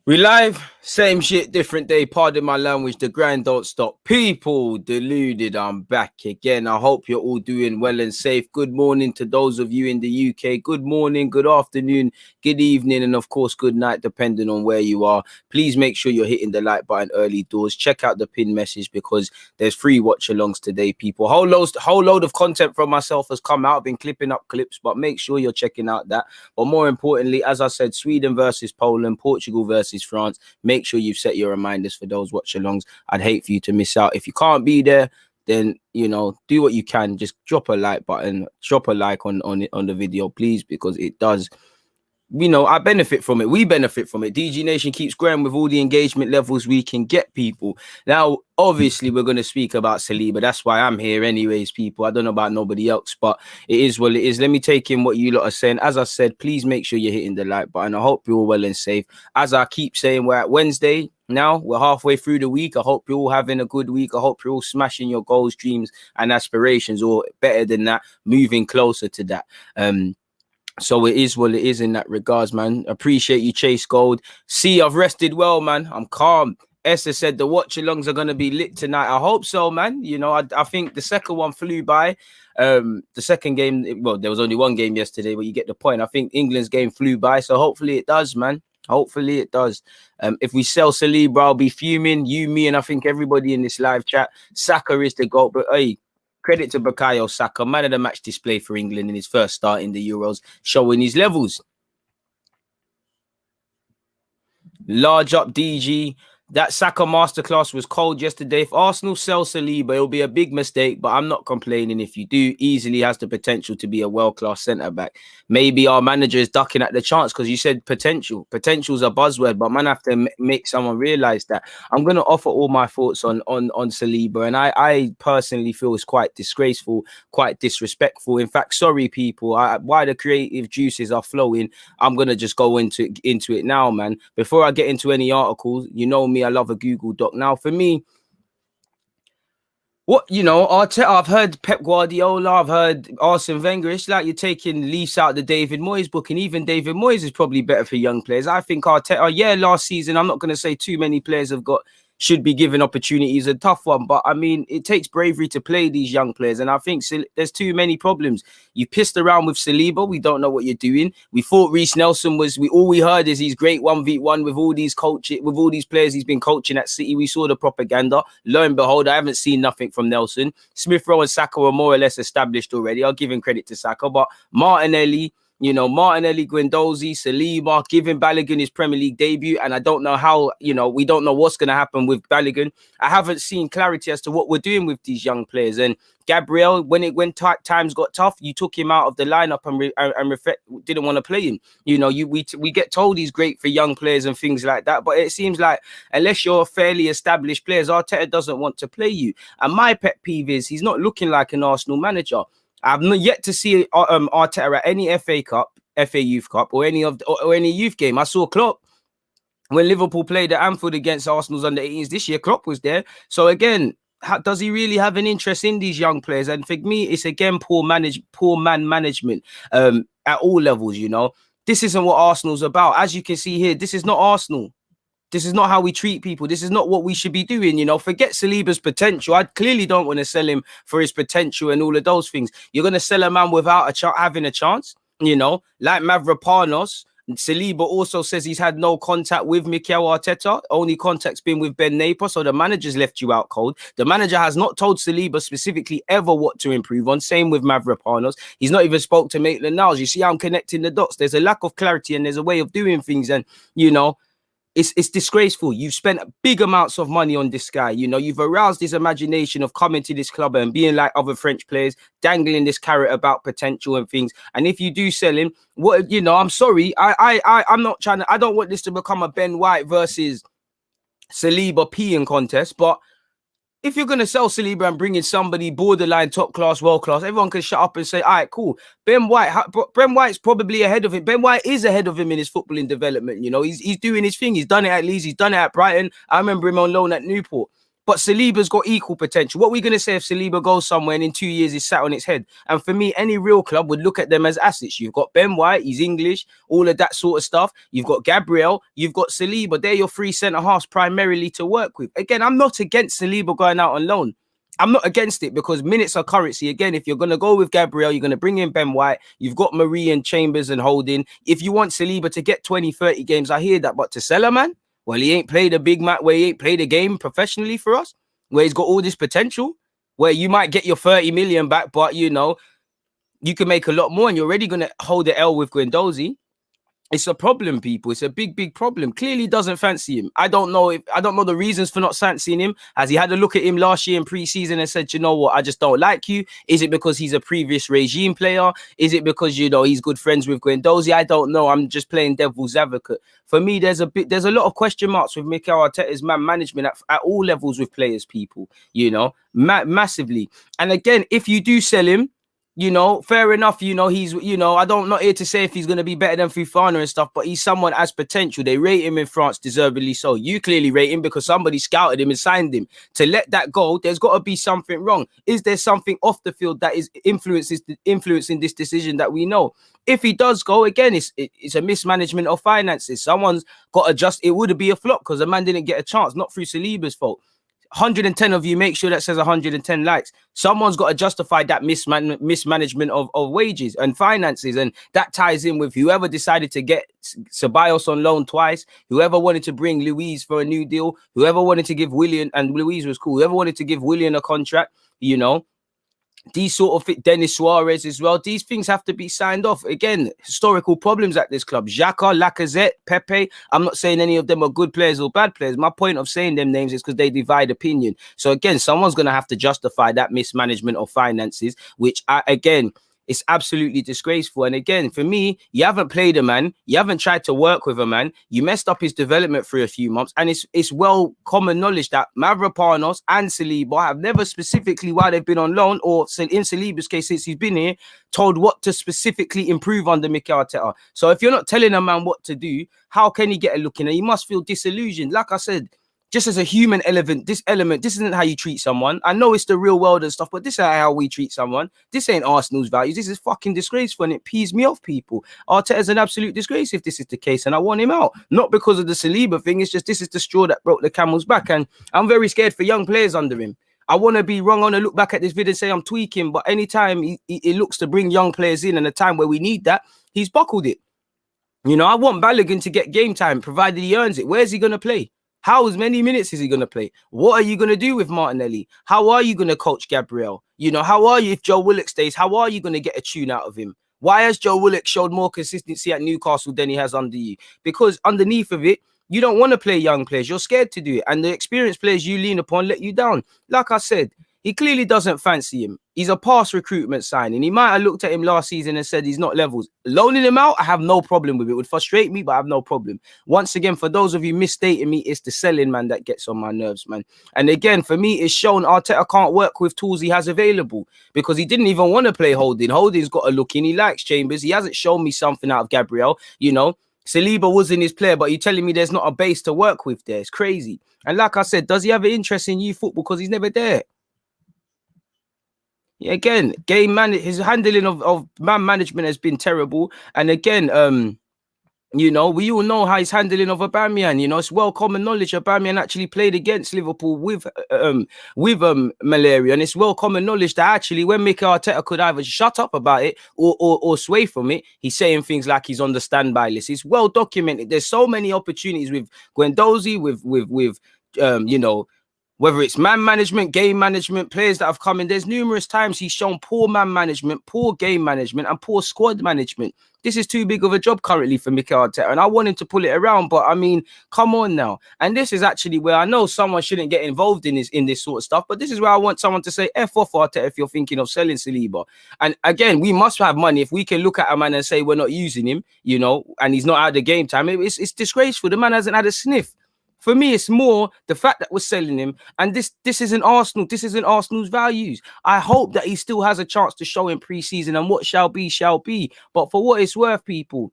We live, same shit, different day. Pardon my language, the grind don't stop. People deluded, I'm back again. I hope you're all doing well and safe. Good morning to those of you in the UK. Good morning, good afternoon, good evening, and of course, good night, depending on where you are. Please make sure you're hitting the like button early doors. Check out the pin message because there's free watch-alongs today, people. Whole load of content from myself has come out. I've been clipping up clips, but make sure you're checking out that. But more importantly, as I said, Sweden versus Poland, Portugal versus France. Make sure you've set your reminders for those watch-alongs. I'd hate for you to miss out. If you can't be there, then, you know, do what you can. Just drop a like button, drop a like on the video, please, because it does, you know, I benefit from it. We benefit from it. DG Nation keeps growing with all the engagement levels we can get, people. Now, obviously, we're going to speak about Saliba. That's why I'm here anyways, people. I don't know about nobody else, but it is what it is. Let me take in what you lot are saying. As I said, please make sure you're hitting the like button. I hope you're all well and safe. As I keep saying, we're at Wednesday now. We're halfway through the week. I hope you're all having a good week. I hope you're all smashing your goals, dreams, and aspirations, or better than that, moving closer to that. So it is what it is in that regards, man. Appreciate you, Chase Gold. See, I've rested well, man. I'm calm. Esther said the watch-alongs are going to be lit tonight. I hope so, man. You know, I think the second one flew by. The second game, well, there was only one game yesterday, but you get the point. I think England's game flew by, so hopefully it does, man. Hopefully it does. If we sell Saliba, I'll be fuming. You, me, and I think everybody in this live chat. Saka is the GOAT, but hey, credit to Bukayo Saka, man of the match display for England in his first start in the Euros, showing his levels. Large up DG. That Saka masterclass was cold yesterday. If Arsenal sell Saliba, it'll be a big mistake, but I'm not complaining. If you do, easily has the potential to be a world-class centre-back. Maybe our manager is ducking at the chance because you said potential. Potential's a buzzword, but man, I have to make someone realise that. I'm going to offer all my thoughts on Saliba, and I personally feel it's quite disgraceful, quite disrespectful. In fact, sorry, people, why the creative juices are flowing, I'm going to just go into it now, man. Before I get into any articles, you know me, I love a Google Doc. Now, for me, what, you know, I've heard Pep Guardiola, I've heard Arsene Wenger. It's like you're taking leaves out the David Moyes book, and even David Moyes is probably better for young players. I think Arteta, yeah, last season, I'm not going to say too many players should be given opportunities, a tough one, but I mean, it takes bravery to play these young players, and I think there's too many problems. You pissed around with Saliba, we don't know what you're doing. We thought Reece Nelson all we heard is he's great 1v1 with all these players he's been coaching at City. We saw the propaganda. Lo and behold, I haven't seen nothing from Nelson. Smith Rowe and Saka were more or less established already. I'll give him credit to Saka, but Martinelli, you know, Martinelli, Guendouzi, Saliba, giving Balogun his Premier League debut. And I don't know how, you know, we don't know what's going to happen with Balogun. I haven't seen clarity as to what we're doing with these young players. And Gabriel, when times got tough, you took him out of the lineup and didn't want to play him. You know, we get told he's great for young players and things like that. But it seems like unless you're fairly established players, Arteta doesn't want to play you. And my pet peeve is he's not looking like an Arsenal manager. I've not yet to see Arteta at any FA Cup, FA Youth Cup, or any youth game. I saw Klopp when Liverpool played at Anfield against Arsenal's under-18s this year. Klopp was there. So again, does he really have an interest in these young players? And for me, it's again poor man management at all levels. You know, this isn't what Arsenal's about. As you can see here, this is not Arsenal. This is not how we treat people. This is not what we should be doing. You know, forget Saliba's potential. I clearly don't want to sell him for his potential and all of those things. You're going to sell a man without having a chance, you know, like Mavropanos. Saliba also says he's had no contact with Mikel Arteta. Only contact's been with Ben Napier. So the manager's left you out cold. The manager has not told Saliba specifically ever what to improve on. Same with Mavropanos. He's not even spoke to Maitland-Niles. You see how I'm connecting the dots. There's a lack of clarity and there's a way of doing things. And, you know, it's disgraceful. You've spent big amounts of money on this guy. You know, you've aroused his imagination of coming to this club and being like other French players, dangling this carrot about potential and things. And if you do sell him, what, you know, I'm sorry. I'm not trying to, I don't want this to become a Ben White versus Saliba peeing contest, but if you're going to sell Saliba and bring in somebody borderline top class, world class, everyone can shut up and say, all right, cool. Ben White's probably ahead of him. Ben White is ahead of him in his footballing development. You know, he's doing his thing. He's done it at Leeds. He's done it at Brighton. I remember him on loan at Newport. But Saliba's got equal potential. What are we going to say if Saliba goes somewhere and in 2 years he's sat on its head? And for me, any real club would look at them as assets. You've got Ben White, he's English, all of that sort of stuff. You've got Gabriel, you've got Saliba. They're your three centre-halves primarily to work with. Again, I'm not against Saliba going out on loan. I'm not against it because minutes are currency. Again, if you're going to go with Gabriel, you're going to bring in Ben White. You've got Marie and Chambers and Holding. If you want Saliba to get 20, 30 games, I hear that. But to sell a man, well, he ain't played a big match where he ain't played a game professionally for us, where he's got all this potential, where you might get your 30 million back, but, you know, you can make a lot more and you're already going to hold the L with Guendouzi. It's a problem, people. It's a big, big problem. Clearly doesn't fancy him. I don't know the reasons for not fancying him. Has he had a look at him last year in pre-season and said, you know what, I just don't like you? Is it because he's a previous regime player? Is it because, you know, he's good friends with Guendouzi? I don't know. I'm just playing devil's advocate. For me, there's a lot of question marks with Mikel Arteta's man management at all levels with players, people, you know, massively. And again, if you do sell him, you know, fair enough, you know, he's, you know, I'm not here to say if he's going to be better than Fofana and stuff, but he's someone as potential. They rate him in France, deservedly so. You clearly rate him because somebody scouted him and signed him. To let that go, there's got to be something wrong. Is there something off the field that is influencing this decision that we know? If he does go, again, it's a mismanagement of finances. Someone's got to just, it would be a flop because the man didn't get a chance, not through Saliba's fault. 110 of you, make sure that says 110 likes. Someone's got to justify that mismanagement of wages and finances, and that ties in with whoever decided to get Ceballos on loan twice, whoever wanted to bring Luiz for a new deal, whoever wanted to give William, and Luiz was cool, whoever wanted to give William a contract, you know. These sort of Dennis Suarez as well. These things have to be signed off. Again, historical problems at this club. Xhaka, Lacazette, Pepe. I'm not saying any of them are good players or bad players. My point of saying them names is because they divide opinion. So again, someone's going to have to justify that mismanagement of finances, which again, it's absolutely disgraceful. And again, for me, you haven't played a man. You haven't tried to work with a man. You messed up his development for a few months. And it's well common knowledge that Mavropanos and Saliba have never specifically, while they've been on loan, or in Saliba's case, since he's been here, told what to specifically improve under Mikel Arteta. So if you're not telling a man what to do, how can he get a look in? And he must feel disillusioned. Like I said, just as a human element, this isn't how you treat someone. I know it's the real world and stuff, but this is how we treat someone. This ain't Arsenal's values. This is fucking disgraceful, and it pees me off, people. Arteta's an absolute disgrace if this is the case, and I want him out. Not because of the Saliba thing. It's just this is the straw that broke the camel's back, and I'm very scared for young players under him. I want to be wrong. I want to look back at this video and say I'm tweaking, but anytime he looks to bring young players in and a time where we need that, he's buckled it. You know, I want Balogun to get game time, provided he earns it. Where's he going to play? How many minutes is he going to play? What are you going to do with Martinelli? How are you going to coach Gabriel? You know, how are you, if Joe Willock stays, how are you going to get a tune out of him? Why has Joe Willock showed more consistency at Newcastle than he has under you? Because underneath of it, you don't want to play young players. You're scared to do it. And the experienced players you lean upon let you down. Like I said, he clearly doesn't fancy him. He's a past recruitment signing. He might have looked at him last season and said he's not levels. Loaning him out, I have no problem with it. It would frustrate me, but I have no problem. Once again, for those of you misstating me, it's the selling, man, that gets on my nerves, man. And again, for me, it's shown Arteta can't work with tools he has available because he didn't even want to play Holding. Holding's got a look in. He likes Chambers. He hasn't shown me something out of Gabriel, you know. Saliba wasn't his player, but you're telling me there's not a base to work with there. It's crazy. And like I said, does he have an interest in youth football because he's never there? Yeah, again, his handling of man management has been terrible. And again, you know, we all know how he's handling of Aubameyang. You know, it's well common knowledge Aubameyang actually played against Liverpool with malaria, and it's well common knowledge that actually when Mikel Arteta could either shut up about it or sway from it, he's saying things like he's on the standby list. It's well documented. There's so many opportunities with Guendouzi, with you know, whether it's man management, game management, players that have come in. There's numerous times he's shown poor man management, poor game management, and poor squad management. This is too big of a job currently for Mikel Arteta, and I want him to pull it around. But I mean, come on now. And this is actually where I know someone shouldn't get involved in this sort of stuff. But this is where I want someone to say F off Arteta if you're thinking of selling Saliba. And again, we must have money. If we can look at a man and say we're not using him, you know, and he's not out of the game time, it's disgraceful. The man hasn't had a sniff. For me, it's more the fact that we're selling him, and this isn't Arsenal. This isn't Arsenal's values. I hope that he still has a chance to show in pre-season, and what shall be, shall be. But for what it's worth, people,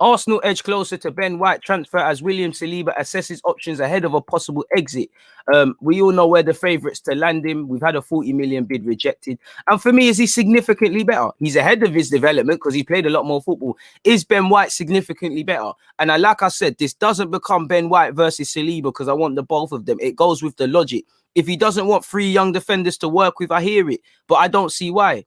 Arsenal edge closer to Ben White transfer as William Saliba assesses options ahead of a possible exit. We all know we're the favourites to land him. We've had a 40 million bid rejected. And for me, is he significantly better? He's ahead of his development because he played a lot more football. Is Ben White significantly better? And like I said, this doesn't become Ben White versus Saliba because I want the both of them. It goes with the logic. If he doesn't want 3 young defenders to work with, I hear it. But I don't see why.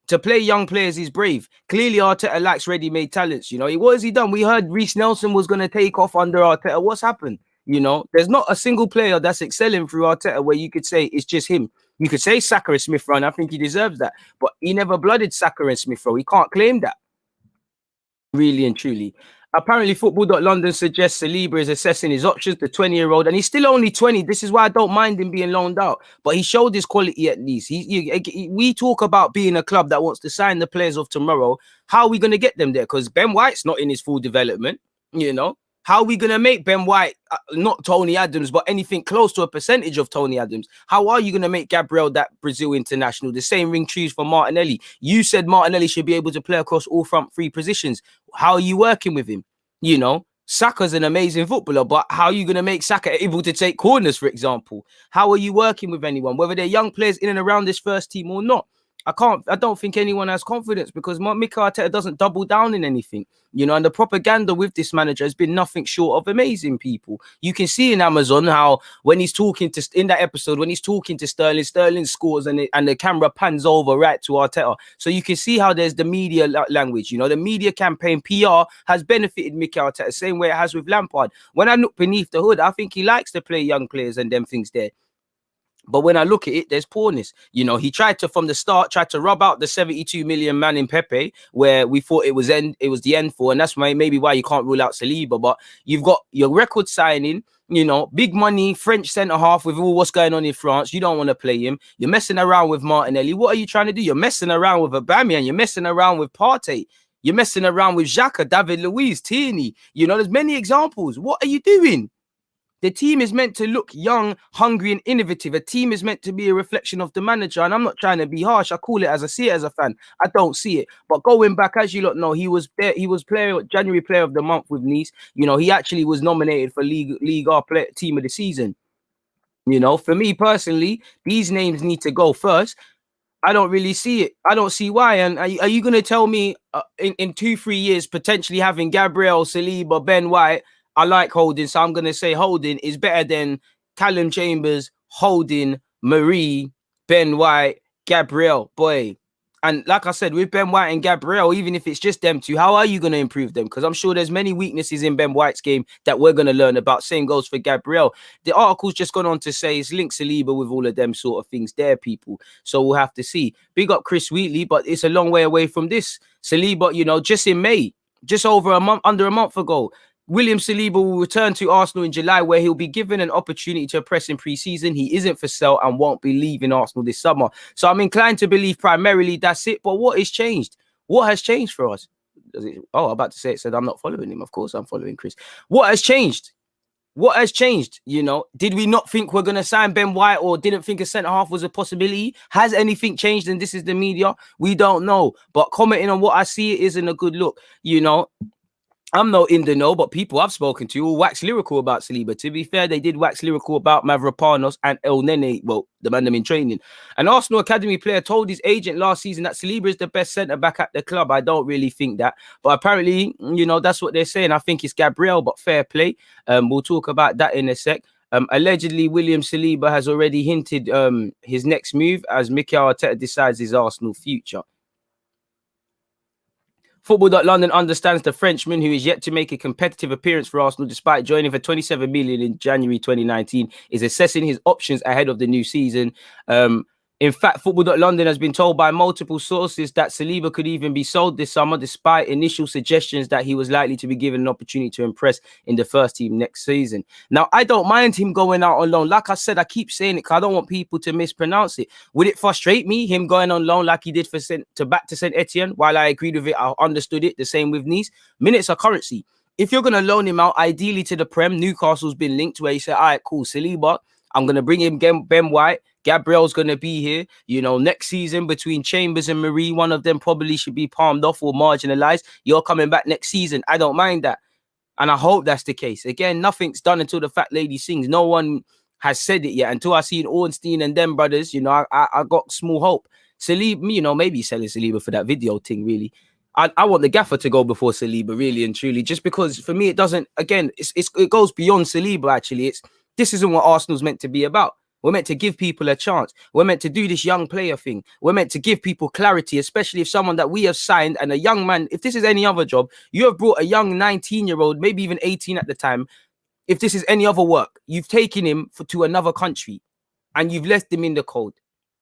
To play young players is brave. Clearly, Arteta lacks ready-made talents. You know, what has he done? We heard Reece Nelson was going to take off under Arteta. What's happened? You know, there's not a single player that's excelling through Arteta where you could say it's just him. You could say Saka and Smith Rowe, and I think he deserves that. But he never blooded Saka and Smith Rowe. He can't claim that. Really and truly. Apparently, Football.London suggests Saliba is assessing his options, the 20-year-old, and he's still only 20. This is why I don't mind him being loaned out. But he showed his quality at least. We talk about being a club that wants to sign the players of tomorrow. How are we going to get them there? Because Ben White's not in his full development, you know. How are we going to make Ben White, not Tony Adams, but anything close to a percentage of Tony Adams? How are you going to make Gabriel that Brazil international? The same ring choose for Martinelli. You said Martinelli should be able to play across all front 3 positions. How are you working with him? You know, Saka's an amazing footballer, but how are you going to make Saka able to take corners, for example? How are you working with anyone, whether they're young players in and around this first team or not? I don't think anyone has confidence because Mikel Arteta doesn't double down in anything, you know, and the propaganda with this manager has been nothing short of amazing, people. You can see in Amazon how when he's talking to, in that episode, when he's talking to Sterling, Sterling scores and the camera pans over right to Arteta. So you can see how there's the media language, you know, the media campaign PR has benefited Mikel Arteta, same way it has with Lampard. When I look beneath the hood, I think he likes to play young players and them things there. But when I look at it, there's poorness. You know, he tried to, from the start, tried to rub out the 72 million man in Pepe, where we thought it was the end for, and that's maybe why you can't rule out Saliba. But you've got your record signing, you know, big money, French centre-half with all what's going on in France. You don't want to play him. You're messing around with Martinelli. What are you trying to do? You're messing around with Aubameyang. You're messing around with Partey. You're messing around with Xhaka, David Luiz, Tierney. You know, there's many examples. What are you doing? The team is meant to look young, hungry, and innovative. A team is meant to be a reflection of the manager. And I'm not trying to be harsh. I call it as I see it as a fan. I don't see it. But going back, as you lot know, he was there. He was January Player of the Month with Nice. You know, he actually was nominated for League R Team of the Season. You know, for me personally, these names need to go first. I don't really see it. I don't see why. And are you going to tell me in 2-3 years, potentially having Gabriel, Saliba, Ben White? I like Holding, so I'm going to say Holding is better than Callum Chambers, Holding, Marie, Ben White, Gabriel, boy. And like I said, with Ben White and Gabriel, even if it's just them two, how are you going to improve them? Because I'm sure there's many weaknesses in Ben White's game that we're going to learn about. Same goes for Gabriel. The article's just gone on to say it's linked Saliba with all of them sort of things there, people. So we'll have to see. Big up Chris Wheatley, but it's a long way away from this. Saliba, you know, just in May, just over a month, under a month ago, William Saliba will return to Arsenal in July, where he'll be given an opportunity to impress in pre-season. He isn't for sale and won't be leaving Arsenal this summer. So I'm inclined to believe primarily that's it. But what has changed? What has changed for us? I'm about to say it said I'm not following him. Of course I'm following Chris. What has changed? What has changed? You know, did we not think we're going to sign Ben White or didn't think a centre-half was a possibility? Has anything changed? And this is the media? We don't know. But commenting on what I see, it isn't a good look, you know. I'm not in the know, but people I've spoken to will wax lyrical about Saliba. To be fair, they did wax lyrical about Mavropanos and El Nene, well, the man them in training. An Arsenal Academy player told his agent last season that Saliba is the best centre-back at the club. I don't really think that. But apparently, you know, that's what they're saying. I think it's Gabriel, but fair play. We'll talk about that in a sec. Allegedly, William Saliba has already hinted his next move as Mikel Arteta decides his Arsenal future. Football.London understands the Frenchman, who is yet to make a competitive appearance for Arsenal despite joining for 27 million in January 2019, is assessing his options ahead of the new season. In fact, Football.London has been told by multiple sources that Saliba could even be sold this summer, despite initial suggestions that he was likely to be given an opportunity to impress in the first team next season. Now, I don't mind him going out on loan. Like I said, I keep saying it because I don't want people to mispronounce it. Would it frustrate me, him going on loan like he did back to St. Etienne? While I agreed with it, I understood it. The same with Nice. Minutes are currency. If you're going to loan him out, ideally to the Prem, Newcastle's been linked where you say, all right, cool, Saliba, I'm going to bring him Ben White, Gabriel's going to be here. You know, next season between Chambers and Marie, one of them probably should be palmed off or marginalized. You're coming back next season. I don't mind that. And I hope that's the case. Again, nothing's done until the fat lady sings. No one has said it yet. Until I seen Ornstein and them brothers, you know, I got small hope. Saliba, you know, maybe selling Saliba for that video thing, really. I want the gaffer to go before Saliba, really and truly, just because for me it doesn't. Again, it goes beyond Saliba. Actually, this isn't what Arsenal's meant to be about. We're meant to give people a chance. We're meant to do this young player thing. We're meant to give people clarity, especially if someone that we have signed and a young man. If this is any other job, you have brought a young 19-year-old, maybe even 18 at the time. If this is any other work, you've taken him to another country, and you've left him in the cold.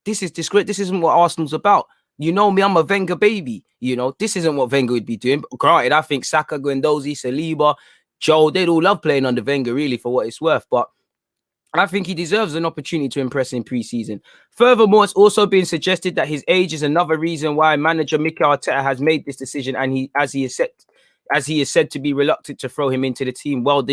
This is disgrace. This isn't what Arsenal's about. You know me, I'm a Wenger baby. You know, this isn't what Wenger would be doing. Granted, I think Saka, Guendouzi, Saliba, Joe, they'd all love playing under Wenger, really, for what it's worth. But I think he deserves an opportunity to impress in pre-season. Furthermore, it's also been suggested that his age is another reason why manager Mikel Arteta has made this decision, and as he is said to be reluctant to throw him into the team. Well,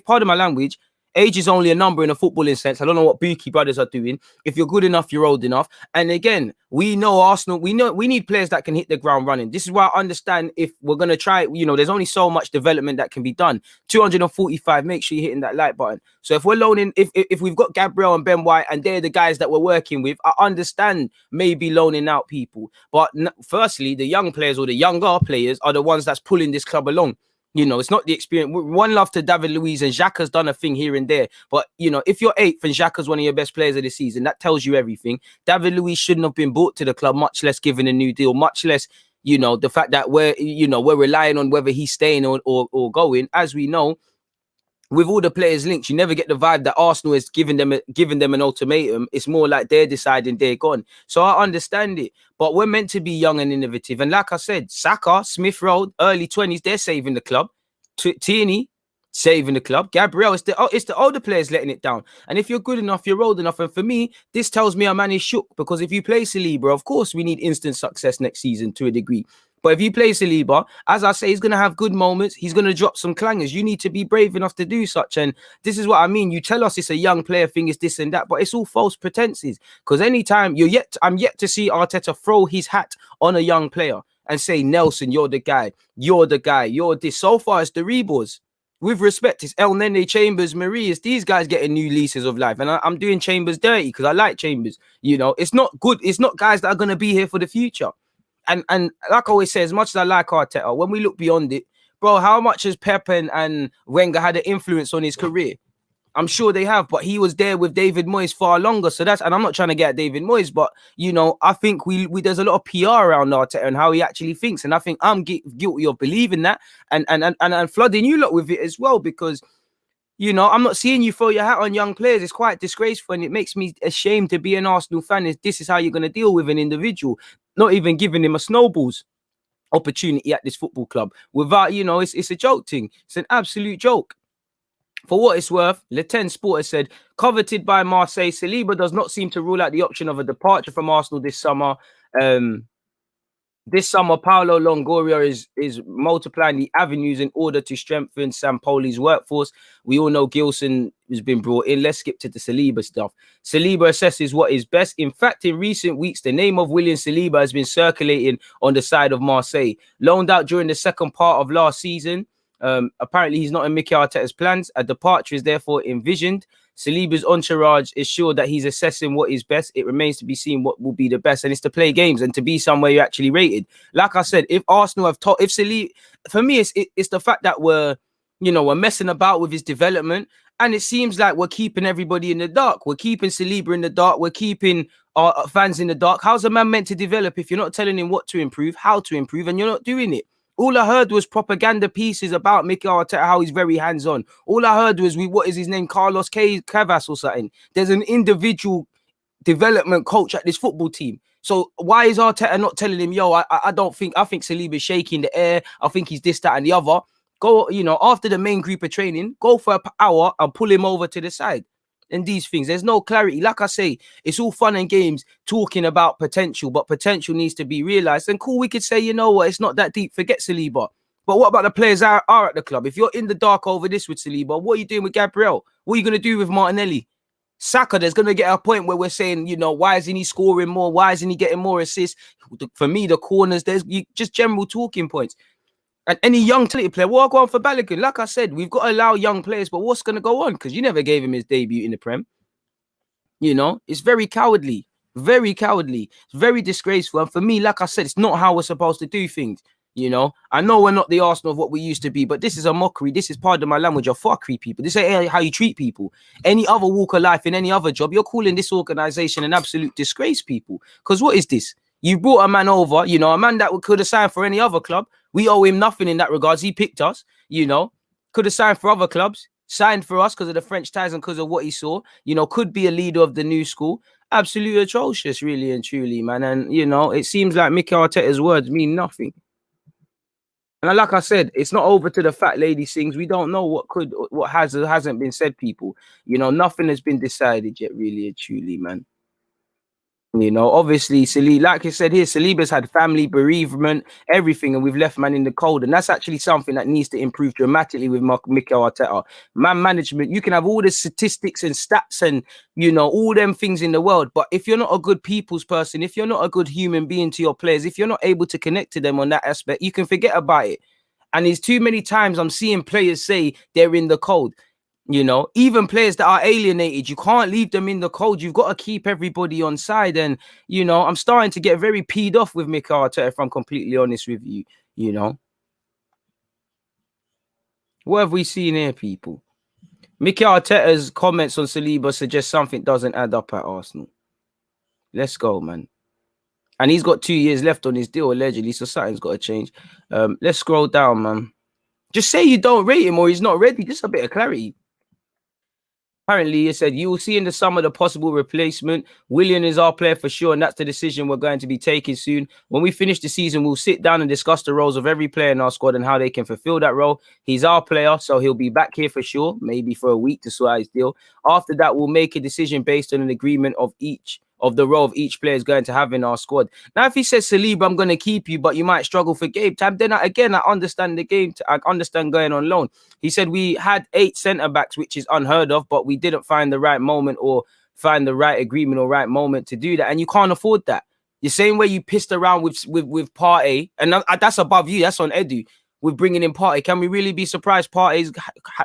pardon my language, age is only a number in a footballing sense. I don't know what Buki brothers are doing. If you're good enough, you're old enough. And again, we know Arsenal, we need players that can hit the ground running. This is why I understand if we're going to try, you know, there's only so much development that can be done. 245, make sure you're hitting that like button. So if we're loaning, if we've got Gabriel and Ben White and they're the guys that we're working with, I understand maybe loaning out people. But firstly, the young players or the younger players are the ones that's pulling this club along. You know, it's not the experience. One love to David Luiz, and Xhaka's done a thing here and there. But, you know, if you're 8th and Xhaka's one of your best players of the season, that tells you everything. David Luiz shouldn't have been brought to the club, much less given a new deal, much less, you know, the fact that we're relying on whether he's staying or going. As we know, with all the players linked, you never get the vibe that Arsenal is giving them an ultimatum. It's more like they're deciding they're gone. So I understand it. But we're meant to be young and innovative. And like I said, Saka, Smith Rowe, early 20s, they're saving the club. Tierney, saving the club. Gabriel, it's the older players letting it down. And if you're good enough, you're old enough. And for me, this tells me our man is shook. Because if you play Saliba, of course, we need instant success next season to a degree. But if you play Saliba, as I say, he's going to have good moments. He's going to drop some clangers. You need to be brave enough to do such. And this is what I mean. You tell us it's a young player thing, it's this and that, but it's all false pretenses. Because anytime I'm yet to see Arteta throw his hat on a young player and say, Nelson, you're the guy. You're the guy. You're this. So far, it's the Rebos. With respect, it's El Nene, Chambers, Marie. It's these guys getting new leases of life. And I'm doing Chambers dirty because I like Chambers. You know, it's not good. It's not guys that are going to be here for the future. And like I always say, as much as I like Arteta, when we look beyond it, bro, how much has Pep and Wenger had an influence on his career? I'm sure they have, but he was there with David Moyes far longer. So and I'm not trying to get at David Moyes, but, you know, I think there's a lot of PR around Arteta and how he actually thinks. And I think I'm guilty of believing that and flooding you lot with it as well, because, you know, I'm not seeing you throw your hat on young players. It's quite disgraceful, and it makes me ashamed to be an Arsenal fan. This is how you're going to deal with an individual, not even giving him a snowballs opportunity at this football club. Without, you know, it's a joke thing. It's an absolute joke. For what it's worth, Le 10 Sport has said, coveted by Marseille, Saliba does not seem to rule out the option of a departure from Arsenal this summer. This summer, Paolo Longoria is multiplying the avenues in order to strengthen Sampoli's workforce. We all know Gilson has been brought in. Let's skip to the Saliba stuff. Saliba assesses what is best. In fact, in recent weeks, the name of William Saliba has been circulating on the side of Marseille. Loaned out during the second part of last season, apparently he's not in Mikel Arteta's plans. A departure is therefore envisioned. Saliba's entourage is sure that he's assessing what is best. It remains to be seen what will be the best, and it's to play games and to be somewhere you're actually rated. Like I said, if Arsenal have if Saliba, for me, it's the fact that we're messing about with his development, and it seems like we're keeping everybody in the dark. We're keeping Saliba in the dark. We're keeping our fans in the dark. How's a man meant to develop if you're not telling him what to improve, how to improve, and you're not doing it? All I heard was propaganda pieces about Mikel Arteta, how he's very hands-on. All I heard was, what is his name, Carlos Cavas or something. There's an individual development coach at this football team. So why is Arteta not telling him, yo, I think Saliba's shaking the air. I think he's this, that, and the other. Go, you know, after the main group of training, go for an hour and pull him over to the side. And these things, there's no clarity. Like I say, it's all fun and games talking about potential, but potential needs to be realized. And cool, we could say, you know what, it's not that deep. Forget Saliba. But what about the players that are at the club? If you're in the dark over this with Saliba, what are you doing with Gabriel? What are you going to do with Martinelli? Saka, there's going to get a point where we're saying, you know, why isn't he scoring more? Why isn't he getting more assists? For me, the corners, there's just general talking points. And any young talented player, we'll go on for Balogun. Like I said, we've got to allow young players, but what's going to go on? Because you never gave him his debut in the Prem. You know, it's very cowardly. Very cowardly. It's very disgraceful. And for me, like I said, it's not how we're supposed to do things. You know, I know we're not the Arsenal of what we used to be, but this is a mockery. This is part of my language of fuckery, people. This ain't how you treat people. Any other walk of life in any other job, you're calling this organization an absolute disgrace, people. Because what is this? You brought a man over, you know, a man that could have signed for any other club. We owe him nothing in that regards. He picked us, you know, could have signed for other clubs, signed for us because of the French ties and because of what he saw, you know, could be a leader of the new school. Absolutely atrocious, really and truly, man. And, you know, it seems like Mikel Arteta's words mean nothing. And like I said, it's not over to the fat lady sings. We don't know what hasn't been said, people. You know, nothing has been decided yet, really and truly, man. You know, obviously, Saliba, like I said here, Saliba's had family bereavement, everything, and we've left man in the cold. And that's actually something that needs to improve dramatically with Mikel Arteta. Man management, you can have all the statistics and stats and, you know, all them things in the world. But if you're not a good people's person, if you're not a good human being to your players, if you're not able to connect to them on that aspect, you can forget about it. And there's too many times I'm seeing players say they're in the cold. You know, even players that are alienated, you can't leave them in the cold. You've got to keep everybody on side. And, you know, I'm starting to get very peed off with Mikel Arteta, if I'm completely honest with you, you know. What have we seen here, people? Mikel Arteta's comments on Saliba suggest something doesn't add up at Arsenal. Let's go, man. And he's got 2 years left on his deal, allegedly, so something's got to change. Let's scroll down, man. Just say you don't rate him or he's not ready. Just a bit of clarity. Apparently, it said, you will see in the summer the possible replacement. William is our player for sure, and that's the decision we're going to be taking soon. When we finish the season, we'll sit down and discuss the roles of every player in our squad and how they can fulfill that role. He's our player, so he'll be back here for sure, maybe for a week to sort out his deal. After that, we'll make a decision based on an agreement of the role of each player is going to have in our squad. Now, if he says, Saliba, I'm going to keep you, but you might struggle for game time, then I understand the game. I understand going on loan. He said we had 8 centre-backs, which is unheard of, but we didn't find the right moment or find the right agreement or right moment to do that. And you can't afford that. The same way you pissed around with Partey, and that's above you. That's on Edu. With bringing in Partey, can we really be surprised Partey's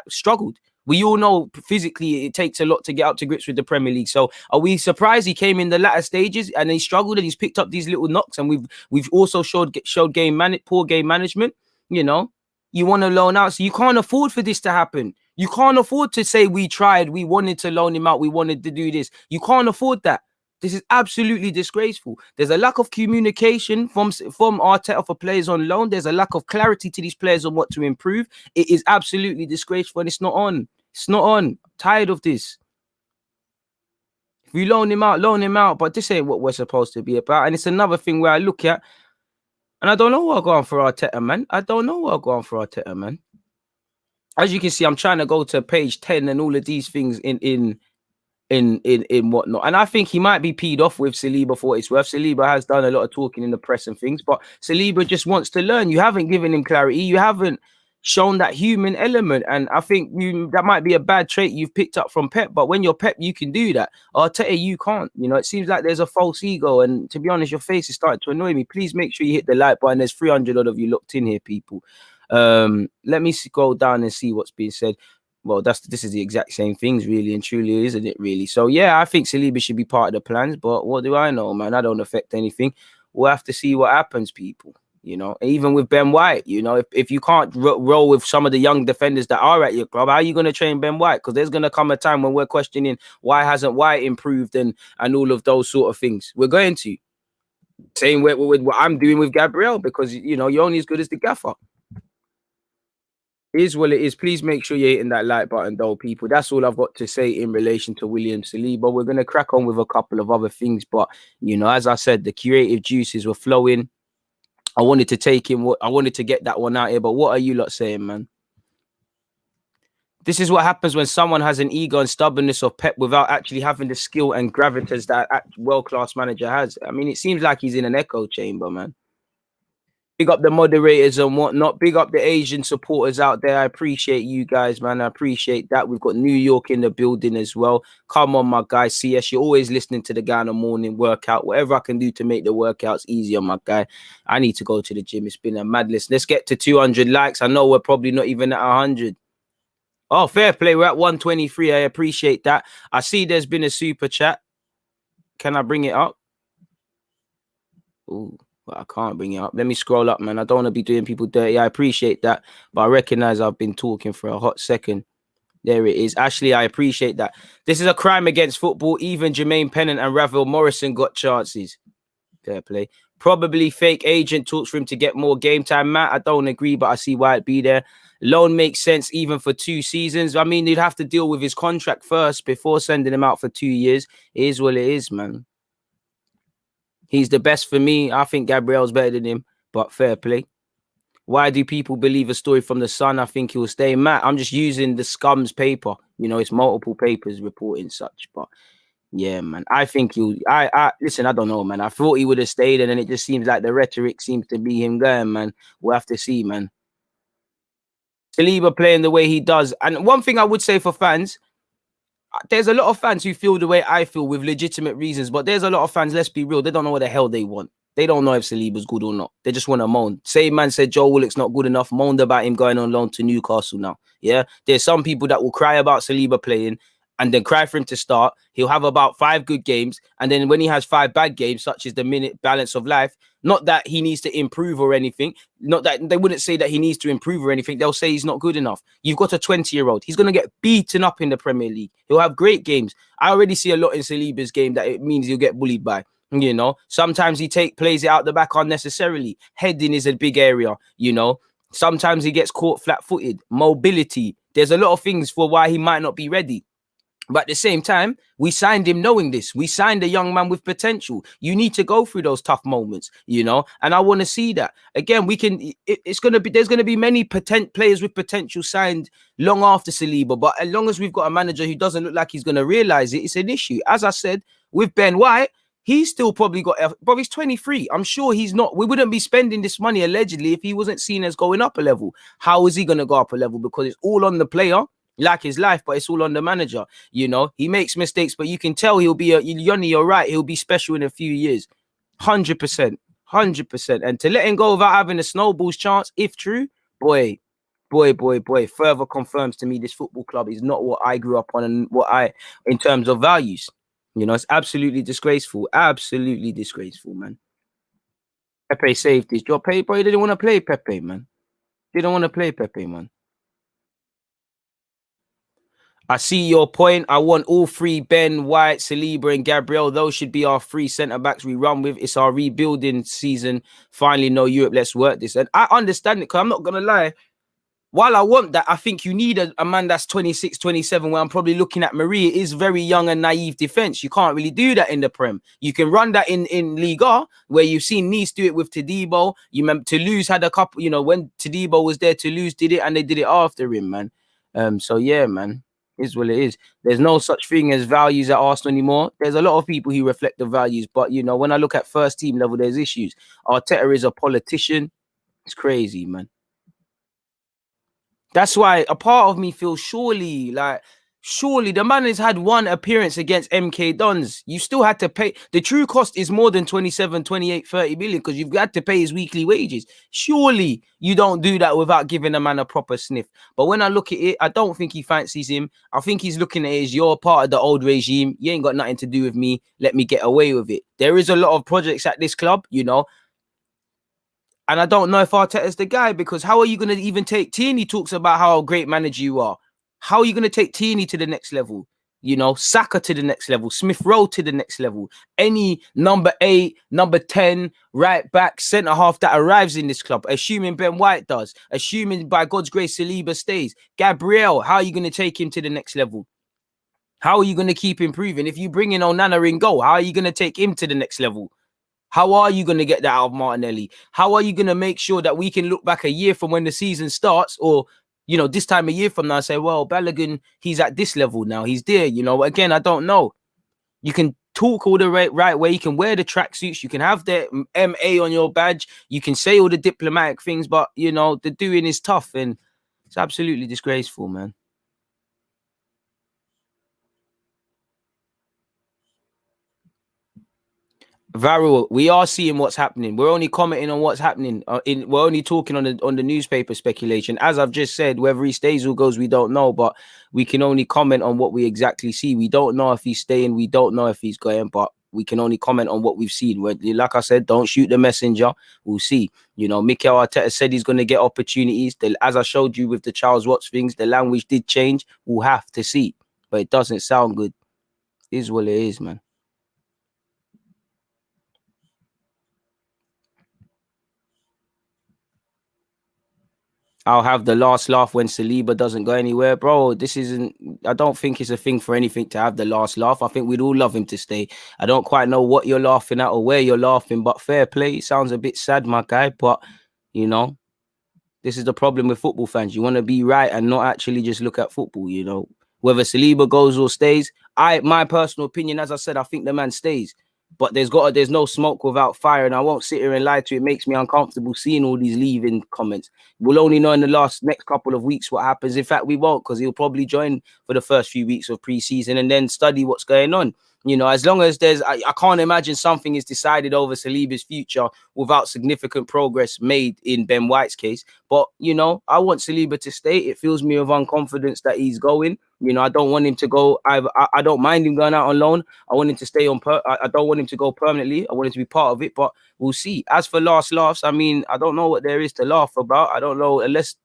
struggled? We all know physically it takes a lot to get up to grips with the Premier League. So are we surprised he came in the latter stages and he struggled and he's picked up these little knocks? And we've also showed poor game management. You know, you want to loan out, so you can't afford for this to happen. You can't afford to say we tried, we wanted to loan him out, we wanted to do this. You can't afford that. This is absolutely disgraceful. There's a lack of communication from Arteta for players on loan. There's a lack of clarity to these players on what to improve. It is absolutely disgraceful and it's not on. It's not on. I'm tired of this. If we loan him out, but this ain't what we're supposed to be about. And it's another thing where I look at, and I don't know what I'm going for Arteta, man. As you can see, I'm trying to go to page 10 and all of these things in whatnot. And I think he might be peed off with Saliba for what it's worth. Saliba has done a lot of talking in the press and things, but Saliba just wants to learn. You haven't given him clarity. You haven't shown that human element. And I think that might be a bad trait you've picked up from Pep, but when you're Pep, you can do that. Arteta, you can't. You know, it seems like there's a false ego. And to be honest, your face is starting to annoy me. Please make sure you hit the like button. There's 300 odd of you locked in here, people. Let me scroll down and see what's being said. Well, this is the exact same things, really and truly, isn't it, really? So, yeah, I think Saliba should be part of the plans, but what do I know, man? I don't affect anything. We'll have to see what happens, people. You know, even with Ben White, you know, if you can't roll with some of the young defenders that are at your club, how are you going to train Ben White? Because there's going to come a time when we're questioning why hasn't White improved and all of those sort of things. We're going to. Same with what I'm doing with Gabriel, because, you know, you're only as good as the gaffer. Is what it is. Please make sure you're hitting that like button, though, people. That's all I've got to say in relation to William Saliba. We're going to crack on with a couple of other things, but, you know, as I said, the creative juices were flowing. I wanted to take him. I wanted to get that one out here, but what are you lot saying, man? This is what happens when someone has an ego and stubbornness of Pep without actually having the skill and gravitas that a world-class manager has. I mean, it seems like he's in an echo chamber, man. Big up the moderators and whatnot. Big up the Asian supporters out there. I appreciate you guys, man. I appreciate that. We've got New York in the building as well. Come on, my guy. CS, you're always listening to the guy in the morning workout. Whatever I can do to make the workouts easier, my guy. I need to go to the gym. It's been a mad list. Let's get to 200 likes. I know we're probably not even at 100. Oh, fair play. We're at 123. I appreciate that. I see there's been a super chat. Can I bring it up? Ooh. But I can't bring it up. Let me scroll up, man. I don't want to be doing people dirty. I appreciate that. But I recognize I've been talking for a hot second. There it is. Ashley, I appreciate that. This is a crime against football. Even Jermaine Pennant and Ravel Morrison got chances. Fair play. Probably fake agent talks for him to get more game time. Matt, I don't agree, but I see why it'd be there. Loan makes sense even for 2 seasons. I mean, you'd have to deal with his contract first before sending him out for 2 years. It is what it is, man. He's the best for me. I think Gabriel's better than him, but fair play. Why do people believe a story from the Sun? I think he will stay. Matt, I'm just using the Scum's paper. You know, it's multiple papers reporting such, but yeah, man. I think he'll. Listen, I don't know, man. I thought he would have stayed, and then it just seems like the rhetoric seems to be him going, man. We'll have to see, man. Saliba playing the way he does. And one thing I would say for fans, there's a lot of fans who feel the way I feel with legitimate reasons, but there's a lot of fans, let's be real, they don't know what the hell they want. They don't know if Saliba's good or not. They just want to moan. Same man said Joe Willock's not good enough, moaned about him going on loan to Newcastle now. Yeah, there's some people that will cry about Saliba playing and then cry for him to start. He'll have about 5 good games, and then when he has 5 bad games, such as the minute balance of life, not that he needs to improve or anything, not that they wouldn't say that he needs to improve or anything, they'll say he's not good enough. You've got a 20-year-old. He's going to get beaten up in the Premier League. He'll have great games. I already see a lot in Saliba's game that it means he'll get bullied by. You know, sometimes he plays it out the back unnecessarily. Heading is a big area, you know. Sometimes he gets caught flat-footed. Mobility. There's a lot of things for why he might not be ready. But at the same time, we signed him knowing this. We signed a young man with potential. You need to go through those tough moments, you know, and I want to see that. Again, we can, there's going to be many players with potential signed long after Saliba, but as long as we've got a manager who doesn't look like he's going to realize it, it's an issue. As I said, with Ben White, he's still probably got, but he's 23. I'm sure he's not, we wouldn't be spending this money allegedly if he wasn't seen as going up a level. How is he going to go up a level? Because it's all on the player. Like his life, but it's all on the manager. You know, he makes mistakes, but you can tell he'll be Yoni, you're right, he'll be special in a few years. 100%. And to let him go without having a snowball's chance, if true, boy, further confirms to me this football club is not what I grew up on and in terms of values. You know, it's absolutely disgraceful. Absolutely disgraceful, man. Pepe saved this. Your Pepe, boy, they didn't want to play Pepe, man. They don't want to play Pepe, man. I see your point. I want all 3, Ben, White, Saliba, and Gabriel. Those should be our 3 centre-backs we run with. It's our rebuilding season. Finally, no Europe. Let's work this. And I understand it, because I'm not going to lie. While I want that, I think you need a man that's 26, 27, where I'm probably looking at Marie. It is very young and naive defence. You can't really do that in the Prem. You can run that in Liga, where you've seen Nice do it with Todibo. You remember Toulouse had a couple, you know, when Todibo was there, Toulouse did it, and they did it after him, man. So, yeah, man. Is what it is. There's no such thing as values at Arsenal anymore. There's a lot of people who reflect the values, but you know, when I look at first team level, there's issues. Arteta is a politician. It's crazy, man. That's why a part of me feels surely the man has had 1 appearance against MK Dons. You still had to pay. The true cost is more than 27, 28, 30 million, because you've got to pay his weekly wages. Surely you don't do that without giving a man a proper sniff. But when I look at it, I don't think he fancies him. I think he's looking at it as, you're part of the old regime. You ain't got nothing to do with me. Let me get away with it. There is a lot of projects at this club, you know. And I don't know if Arteta's the guy, because how are you going to even take Tierney talks about how a great manager you are. How are you going to take Tierney to the next level? You know, Saka to the next level, Smith Rowe to the next level. Any number 8, number 10, right back, centre half that arrives in this club, assuming Ben White does, assuming by God's grace Saliba stays. Gabriel, how are you going to take him to the next level? How are you going to keep improving? If you bring in Onana in goal, how are you going to take him to the next level? How are you going to get that out of Martinelli? How are you going to make sure that we can look back a year from when the season starts, or, you know, this time a year from now, say, well, Balogun, he's at this level now. He's there, you know. Again, I don't know. You can talk all the right way. You can wear the tracksuits. You can have the MA on your badge. You can say all the diplomatic things, but you know the doing is tough, and it's absolutely disgraceful, man. Varro, we are seeing what's happening. We're only commenting on what's happening. We're only talking on the newspaper speculation. As I've just said, whether he stays or goes, we don't know. But we can only comment on what we exactly see. We don't know if he's staying. We don't know if he's going. But we can only comment on what we've seen. Like I said, don't shoot the messenger. We'll see. You know, Mikel Arteta said he's going to get opportunities. As I showed you with the Charles Watts things, the language did change. We'll have to see. But it doesn't sound good. It is what it is, man. I'll have the last laugh when Saliba doesn't go anywhere. Bro, this isn't... I don't think it's a thing for anything to have the last laugh. I think we'd all love him to stay. I don't quite know what you're laughing at or where you're laughing, but fair play. It sounds a bit sad, my guy, but, you know, this is the problem with football fans. You want to be right and not actually just look at football, you know. Whether Saliba goes or stays, my personal opinion, as I said, I think the man stays. But there's no smoke without fire, and I won't sit here and lie to you. It makes me uncomfortable seeing all these leaving comments. We'll only know in the next couple of weeks what happens. In fact, we won't, because he'll probably join for the first few weeks of pre-season and then study what's going on. You know, as long as I can't imagine something is decided over Saliba's future without significant progress made in Ben White's case. But, you know, I want Saliba to stay. It fills me with unconfidence that he's going. You know, I don't want him to go. I don't mind him going out on loan. I want him to stay on. I don't want him to go permanently. I want him to be part of it. But we'll see. As for last laughs, I mean, I don't know what there is to laugh about. I don't know, unless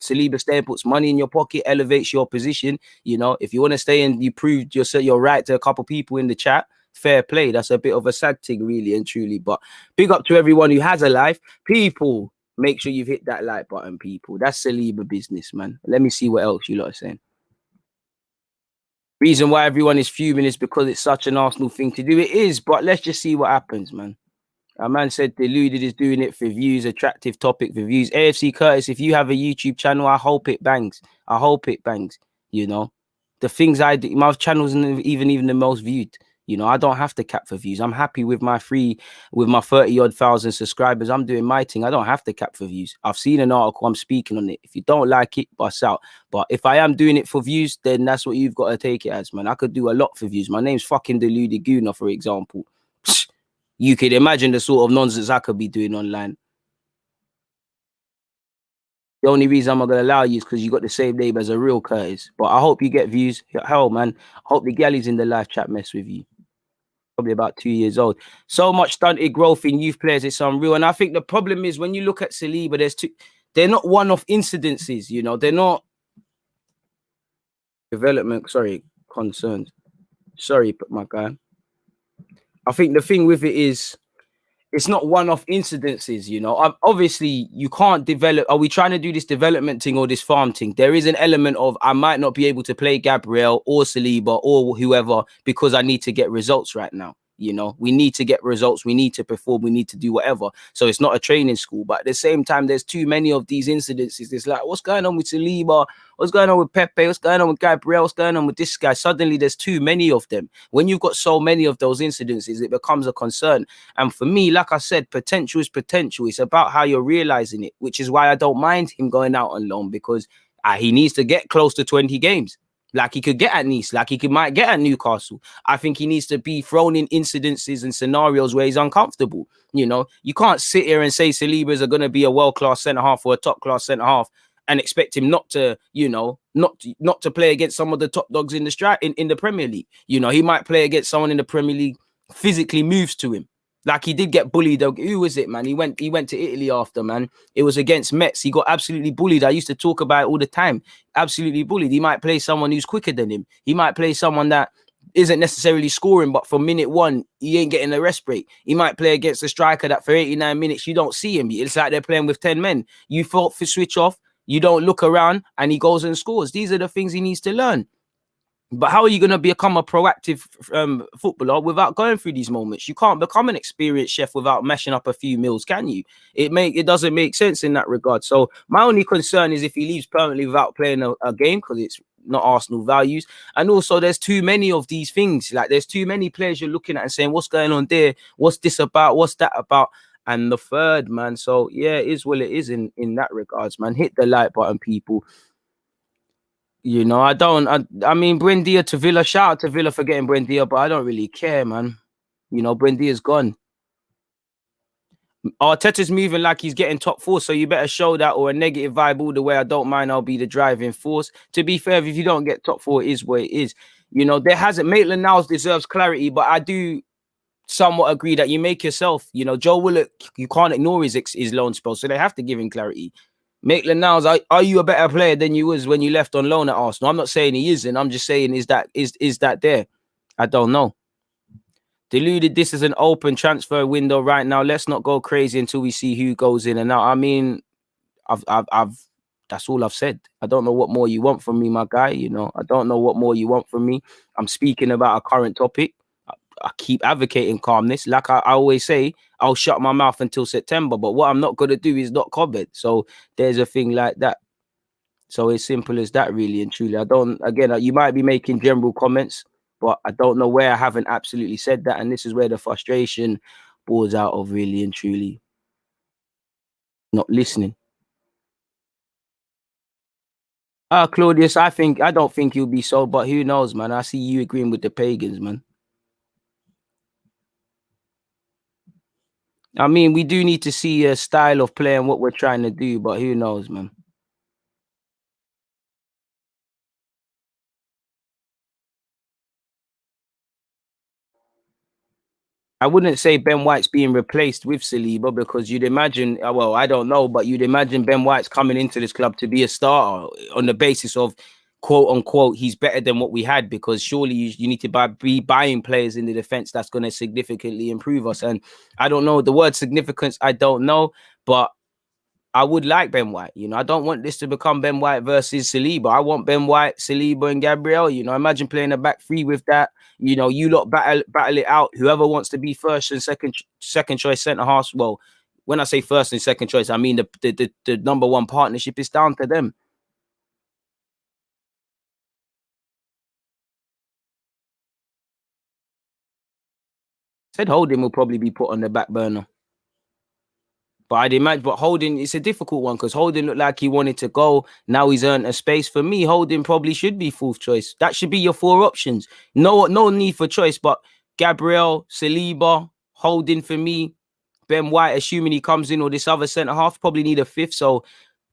Saliba stay and puts money in your pocket, elevates your position. You know, if you want to stay and you proved you're right to a couple people in the chat, fair play. That's a bit of a sad thing, really and truly. But big up to everyone who has a life. People, make sure you've hit that like button, people. That's Saliba business, man. Let me see what else you lot are saying. Reason why everyone is fuming is because it's such an Arsenal thing to do. It is, but let's just see what happens, man. A man said Deluded is doing it for views, attractive topic for views. AFC Curtis, if you have a YouTube channel, I hope it bangs. I hope it bangs. You know, the things I do, my channel isn't even the most viewed. You know, I don't have to cap for views. I'm happy with my 30-odd thousand subscribers. I'm doing my thing. I don't have to cap for views. I've seen an article. I'm speaking on it. If you don't like it, bust out. But if I am doing it for views, then that's what you've got to take it as, man. I could do a lot for views. My name's fucking Deluded Gooner, for example. You could imagine the sort of nonsense I could be doing online. The only reason I'm not going to allow you is because you got the same name as a real Curtis. But I hope you get views. Hell, man. I hope the galleys in the live chat mess with you. Probably about 2 years old. So much stunted growth in youth players. It's unreal. And I think the problem is when you look at Saliba, they're not one-off incidences, you know. They're not concerns. Sorry, my guy. I think the thing with it is, it's not one-off incidences, you know. Obviously, you can't develop. Are we trying to do this development thing or this farm thing? There is an element of I might not be able to play Gabriel or Saliba or whoever because I need to get results right now. You know, we need to get results. We need to perform. We need to do whatever. So it's not a training school. But at the same time, there's too many of these incidences. It's like, what's going on with Saliba? What's going on with Pepe? What's going on with Gabriel? What's going on with this guy? Suddenly, there's too many of them. When you've got so many of those incidences, it becomes a concern. And for me, like I said, potential is potential. It's about how you're realizing it, which is why I don't mind him going out on loan, because he needs to get close to 20 games. Like he could get at Nice, like he might get at Newcastle. I think he needs to be thrown in incidences and scenarios where he's uncomfortable. You know, you can't sit here and say Salibas are going to be a world-class centre-half or a top-class centre-half and expect him not to, you know, not to play against some of the top dogs in the Premier League. You know, he might play against someone in the Premier League physically moves to him. Like he did get bullied. Who was it, man? He went to Italy after, man. It was against Metz. He got absolutely bullied. I used to talk about it all the time. Absolutely bullied. He might play someone who's quicker than him. He might play someone that isn't necessarily scoring, but for minute one, he ain't getting a rest break. He might play against a striker that for 89 minutes, you don't see him. It's like they're playing with 10 men. You thought for switch off, you don't look around, and he goes and scores. These are the things he needs to learn. But how are you going to become a proactive footballer without going through these moments? You can't become an experienced chef without mashing up a few meals, can you? It doesn't make sense in that regard. So my only concern is if he leaves permanently without playing a game, because it's not Arsenal values. And also there's too many of these things. Like there's too many players you're looking at and saying, what's going on there? What's this about? What's that about? And the third, man. So yeah, it is what it is in that regards, man. Hit the like button, people. You know, I mean, Buendia to Villa. Shout out to Villa for getting Buendia, but I don't really care, man. You know, Buendia's gone. Arteta's moving like he's getting top four, so you better show that, or a negative vibe all the way. I don't mind. I'll be the driving force. To be fair, if you don't get top four, it is what it is. You know, there hasn't. Maitland-Niles deserves clarity, but I do somewhat agree that you make yourself. You know, Joe Willock, you can't ignore his loan spell, so they have to give him clarity. Maitland-Niles, are you a better player than you was when you left on loan at Arsenal? I'm not saying he isn't. I'm just saying is that there? I don't know. Deluded, this is an open transfer window right now. Let's not go crazy until we see who goes in and out. I mean, I've that's all I've said. I don't know what more you want from me, my guy. You know, I don't know what more you want from me. I'm speaking about a current topic. I keep advocating calmness. Like I always say, I'll shut my mouth until September. But what I'm not going to do is not comment. So there's a thing like that. So it's simple as that, really and truly. I don't, again, you might be making general comments, but I don't know where I haven't absolutely said that. And this is where the frustration boils out of, really and truly. Not listening. Claudius, I don't think you'll be sold, but who knows, man? I see you agreeing with the pagans, man. I mean, we do need to see a style of play and what we're trying to do, but who knows, man? I wouldn't say Ben White's being replaced with Saliba, because you'd imagine, well, I don't know, but you'd imagine Ben White's coming into this club to be a starter on the basis of, quote unquote, he's better than what we had, because surely you need to be buying players in the defense that's going to significantly improve us. And I don't know the word significance. I don't know, but I would like Ben White. You know, I don't want this to become Ben White versus Saliba. I want Ben White, Saliba, and Gabriel. You know, imagine playing a back three with that. You know, you lot battle it out. Whoever wants to be first and second choice centre half. Well, when I say first and second choice, I mean the number one partnership is down to them. Said Holding will probably be put on the back burner. But I'd imagine, but Holding, it's a difficult one, because Holding looked like he wanted to go. Now he's earned a space. For me, Holding probably should be fourth choice. That should be your four options. No need for choice, but Gabriel, Saliba, Holding for me, Ben White, assuming he comes in, or this other centre half, probably need a fifth. So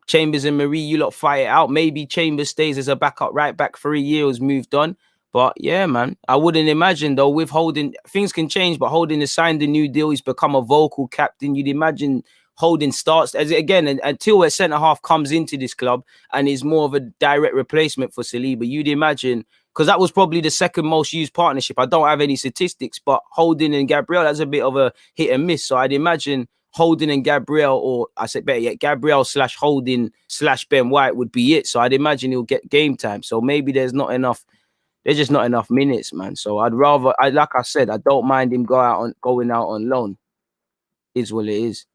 Chambers and Marie, you lot fight it out. Maybe Chambers stays as a backup right back for a year, has moved on. But yeah, man, I wouldn't imagine, though, with Holding, things can change, but Holding has signed a new deal. He's become a vocal captain. You'd imagine Holding starts as again until a centre half comes into this club and is more of a direct replacement for Saliba. You'd imagine, because that was probably the second most used partnership. I don't have any statistics, but Holding and Gabriel, that's a bit of a hit and miss. So I'd imagine Holding and Gabriel, or I said better yet, Gabriel / Holding / Ben White would be it. So I'd imagine he'll get game time. So maybe there's just not enough minutes, man. So like I said, I don't mind him going out on loan. Is what it is.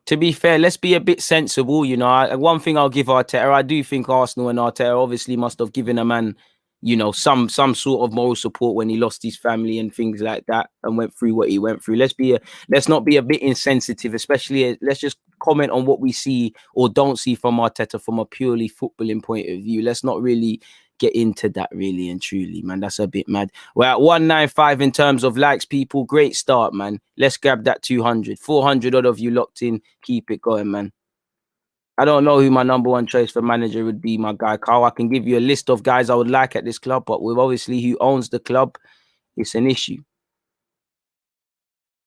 To be fair, let's be a bit sensible. You know, one thing I'll give Arteta, I do think Arsenal and Arteta obviously must have given a man, you know, some sort of moral support when he lost his family and things like that and went through what he went through. Let's not be a bit insensitive, especially let's just comment on what we see or don't see from Arteta from a purely footballing point of view. Let's not really get into that, really and truly, man. That's a bit mad. We're at 195 in terms of likes, people. Great start, man. Let's grab that 200. 400 odd of you locked in. Keep it going, man. I don't know who my number one choice for manager would be, my guy Carl. I can give you a list of guys I would like at this club, but with obviously who owns the club, it's an issue.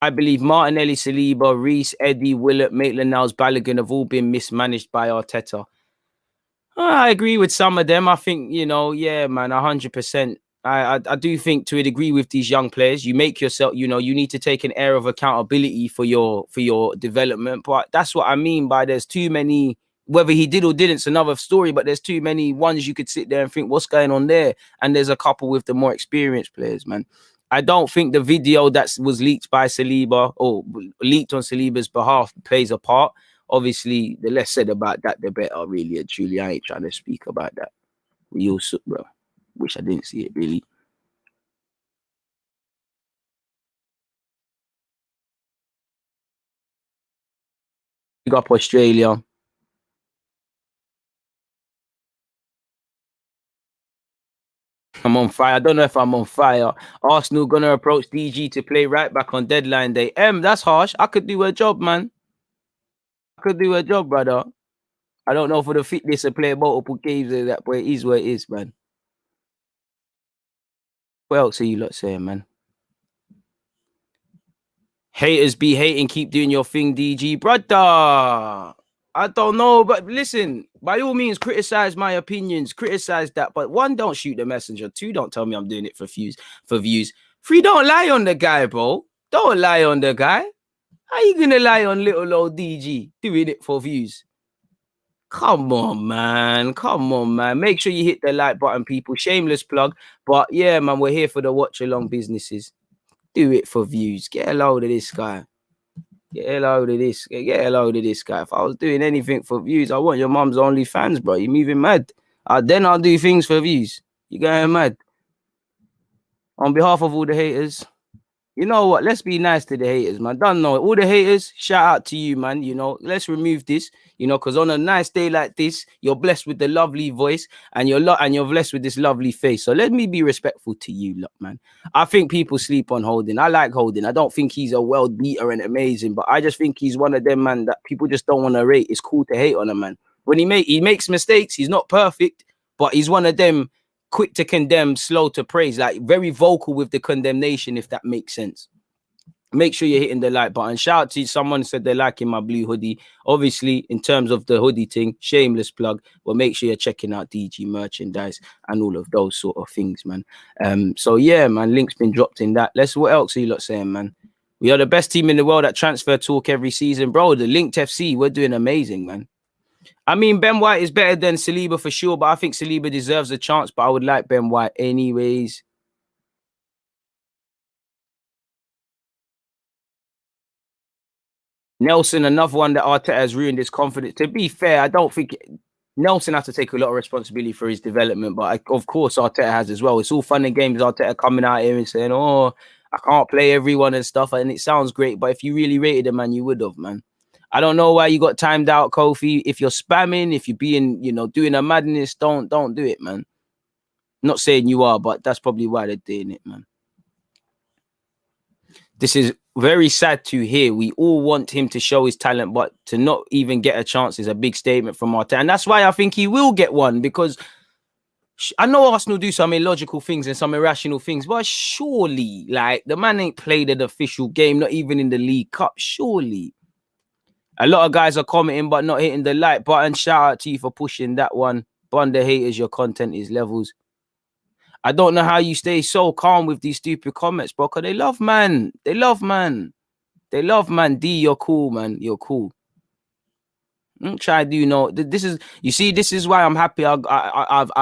I believe Martinelli, Saliba, Reece, Eddie, Willett, Maitland-Niles, Balogun have all been mismanaged by Arteta. I agree with some of them. I think, you know, yeah, man, 100%. I do think to a degree with these young players, you make yourself, you know, you need to take an air of accountability for your development. But that's what I mean by there's too many, whether he did or didn't, it's another story, but there's too many ones you could sit there and think, what's going on there? And there's a couple with the more experienced players, man. I don't think the video that was leaked by Saliba or leaked on Saliba's behalf plays a part. obviously, the less said about that, the better, really and truly. I ain't trying to speak about that. We also, bro. Wish I didn't see it, really. Big up Australia. I'm on fire. I don't know if I'm on fire. Arsenal gonna approach DG to play right back on deadline day. That's harsh. I could do a job, man. I could do a job, brother. I don't know for the fitness to play multiple games and that, but it is what it is, man. What else are you lot saying, man? Haters be hating, keep doing your thing, DG. Brother, I don't know, but listen, by all means, criticize my opinions, criticize that. But one, don't shoot the messenger. Two, don't tell me I'm doing it for views. Three, don't lie on the guy, bro. Don't lie on the guy. How you gonna lie on little old DG doing it for views? Come on, man. Come on, man. Make sure you hit the like button, people. Shameless plug. But yeah, man, we're here for the watch along businesses. Do it for views. Get a load of this guy. Get a load of this. Get a load of this guy. If I was doing anything for views, I want your mum's only fans, bro. You're moving mad. Then I'll do things for views. You're going mad. On behalf of all the haters, you know what? Let's be nice to the haters, man. Don't know it. All the haters, shout out to you, man. You know, let's remove this. You know, because on a nice day like this, you're blessed with the lovely voice and you're blessed with this lovely face. So let me be respectful to you, look, man. I think people sleep on Holding. I like Holding. I don't think he's a world beater and amazing, but I just think he's one of them, man, that people just don't want to rate. It's cool to hate on him, man. When he makes mistakes, he's not perfect, but he's one of them quick to condemn, slow to praise, like very vocal with the condemnation, if that makes sense. Make sure you're hitting the like button. Shout out to someone said they're liking my blue hoodie. Obviously, in terms of the hoodie thing, shameless plug, but make sure you're checking out DG merchandise and all of those sort of things, man. So yeah, man, link's been dropped in that. What else are you lot saying, man? We are the best team in the world at transfer talk every season, bro. The Linked FC, we're doing amazing, man. I mean, Ben White is better than Saliba for sure, but I think Saliba deserves a chance, but I would like Ben White anyways. Nelson, another one that Arteta has ruined his confidence. To be fair, I don't think Nelson has to take a lot of responsibility for his development, but of course Arteta has as well. It's all fun and games, Arteta coming out here and saying, oh, I can't play everyone and stuff, and it sounds great, but if you really rated a man, you would have, man. I don't know why you got timed out, Kofi. If you're spamming, if you're being, doing a madness, don't do it, man. Not saying you are, but that's probably why they're doing it, man. This is very sad to hear. We all want him to show his talent, but to not even get a chance is a big statement from Arteta. And that's why I think he will get one, because I know Arsenal do some illogical things and some irrational things, but surely, like, the man ain't played an official game, not even in the League Cup. Surely. A lot of guys are commenting, but not hitting the like button. Shout out to you for pushing that one. Bun the haters, your content is levels. I don't know how you stay so calm with these stupid comments, bro, because they love man. They love man. They love man. D, you're cool, man. You're cool. Don't try to do this is, you see, this is why I'm happy I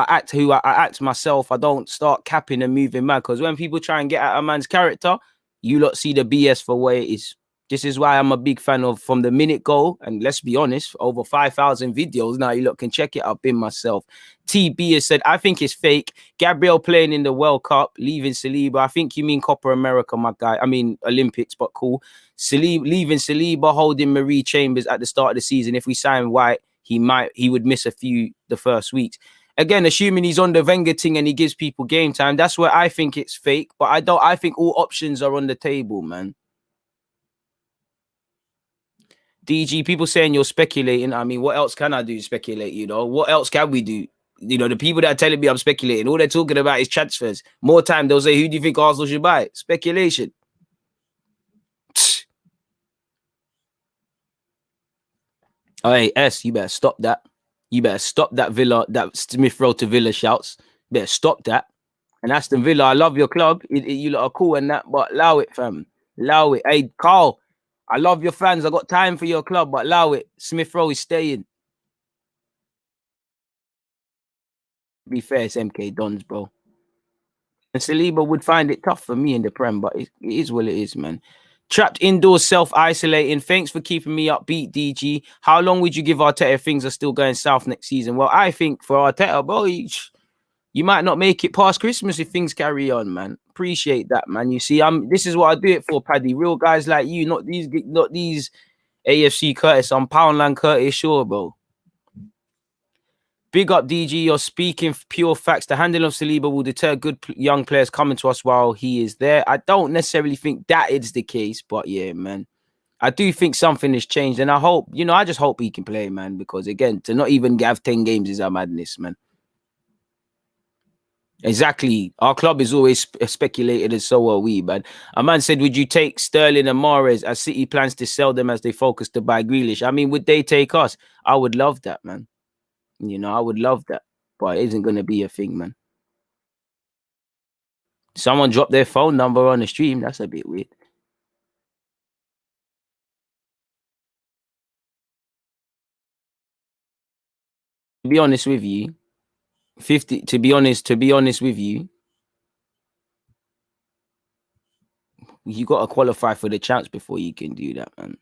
act who I act myself. I don't start capping and moving mad, because when people try and get at a man's character, you lot see the BS for what it is. This is why I'm a big fan of From the Minute Goal. And let's be honest, over 5,000 videos now. You lot can check it up in myself. TB has said, I think it's fake. Gabriel playing in the World Cup, leaving Saliba. I think you mean Copa America, my guy. I mean Olympics, but cool. Leaving Saliba, holding Marie Chambers at the start of the season. If we sign White, he would miss a few the first weeks. Again, assuming he's on the Wenger thing and he gives people game time, that's where I think it's fake. But I think all options are on the table, man. DG, people saying you're speculating. I mean, what else can I do? Speculate, What else can we do? The people that are telling me I'm speculating, all they're talking about is transfers. More time, they'll say, who do you think Arsenal should buy? Speculation. Oh, hey, S, you better stop that. You better stop that that Smith Rowe to Villa shouts. You better stop that. And Aston Villa, I love your club. You lot are cool and that, but allow it, fam. Allow it. Hey, Carl, I love your fans. I got time for your club, but allow it. Smith Rowe is staying. Be fair, it's MK Dons, bro. And Saliba would find it tough for me in the Prem, but it is what it is, man. Trapped indoors, self-isolating. Thanks for keeping me upbeat, DG. How long would you give Arteta if things are still going south next season? Well, I think for Arteta, bro, you might not make it past Christmas if things carry on, man. Appreciate that, man. You see, this is what I do it for, Paddy. Real guys like you, not these AFC Curtis. I'm Poundland Curtis Shaw, bro. Big up, DG. You're speaking pure facts. The handling of Saliba will deter good young players coming to us while he is there. I don't necessarily think that is the case, but yeah, man. I do think something has changed, and I hope, I just hope he can play, man, because again, to not even have 10 games is a madness, man. Exactly. Our club is always speculated, and so are we, man. A man said, would you take Sterling and Mahrez as City plans to sell them as they focus to buy Grealish? I mean, would they take us? I would love that, man. I would love that, but it isn't going to be a thing, man. Someone dropped their phone number on the stream. That's a bit weird. To be honest with you, to be honest with you, you got to qualify for the champs before you can do that, man.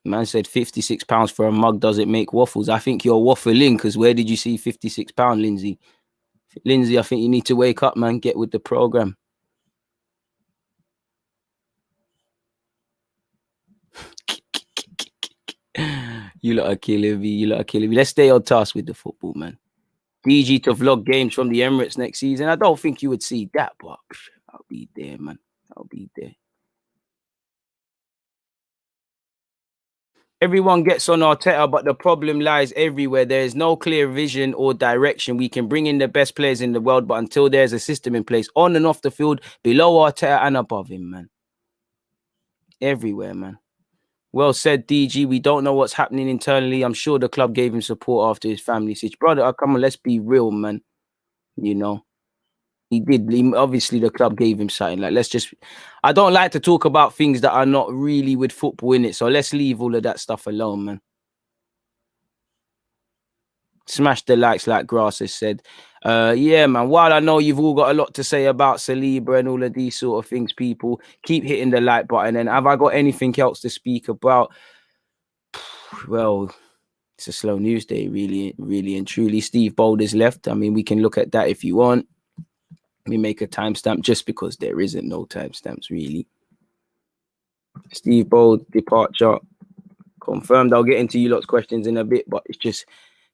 Man said £56 for a mug doesn't make waffles. I think you're waffling, because where did you see £56, Lindsay? Lindsay, I think you need to wake up, man. Get with the program. You lot are killing me. Let's stay on task with the football, man. DG to vlog games from the Emirates next season. I don't think you would see that, but I'll be there, man. I'll be there. Everyone gets on Arteta, but the problem lies everywhere. There is no clear vision or direction. We can bring in the best players in the world, but until there's a system in place, on and off the field, below Arteta and above him, man. Everywhere, man. Well said, DG. We don't know what's happening internally. I'm sure the club gave him support after his family situation. Brother, come on, let's be real, man. He did. Obviously, the club gave him something. Like, I don't like to talk about things that are not really with football in it. So let's leave all of that stuff alone, man. Smash the likes, like Grass has said. Yeah, man. While I know you've all got a lot to say about Saliba and all of these sort of things, people, keep hitting the like button. And have I got anything else to speak about? Well, it's a slow news day, really, really and truly. Steve BOULD is left. I mean, we can look at that if you want. We make a timestamp just because there isn't no timestamps, really. Steve BOULD departure confirmed. I'll get into you lot's questions in a bit, but it's just,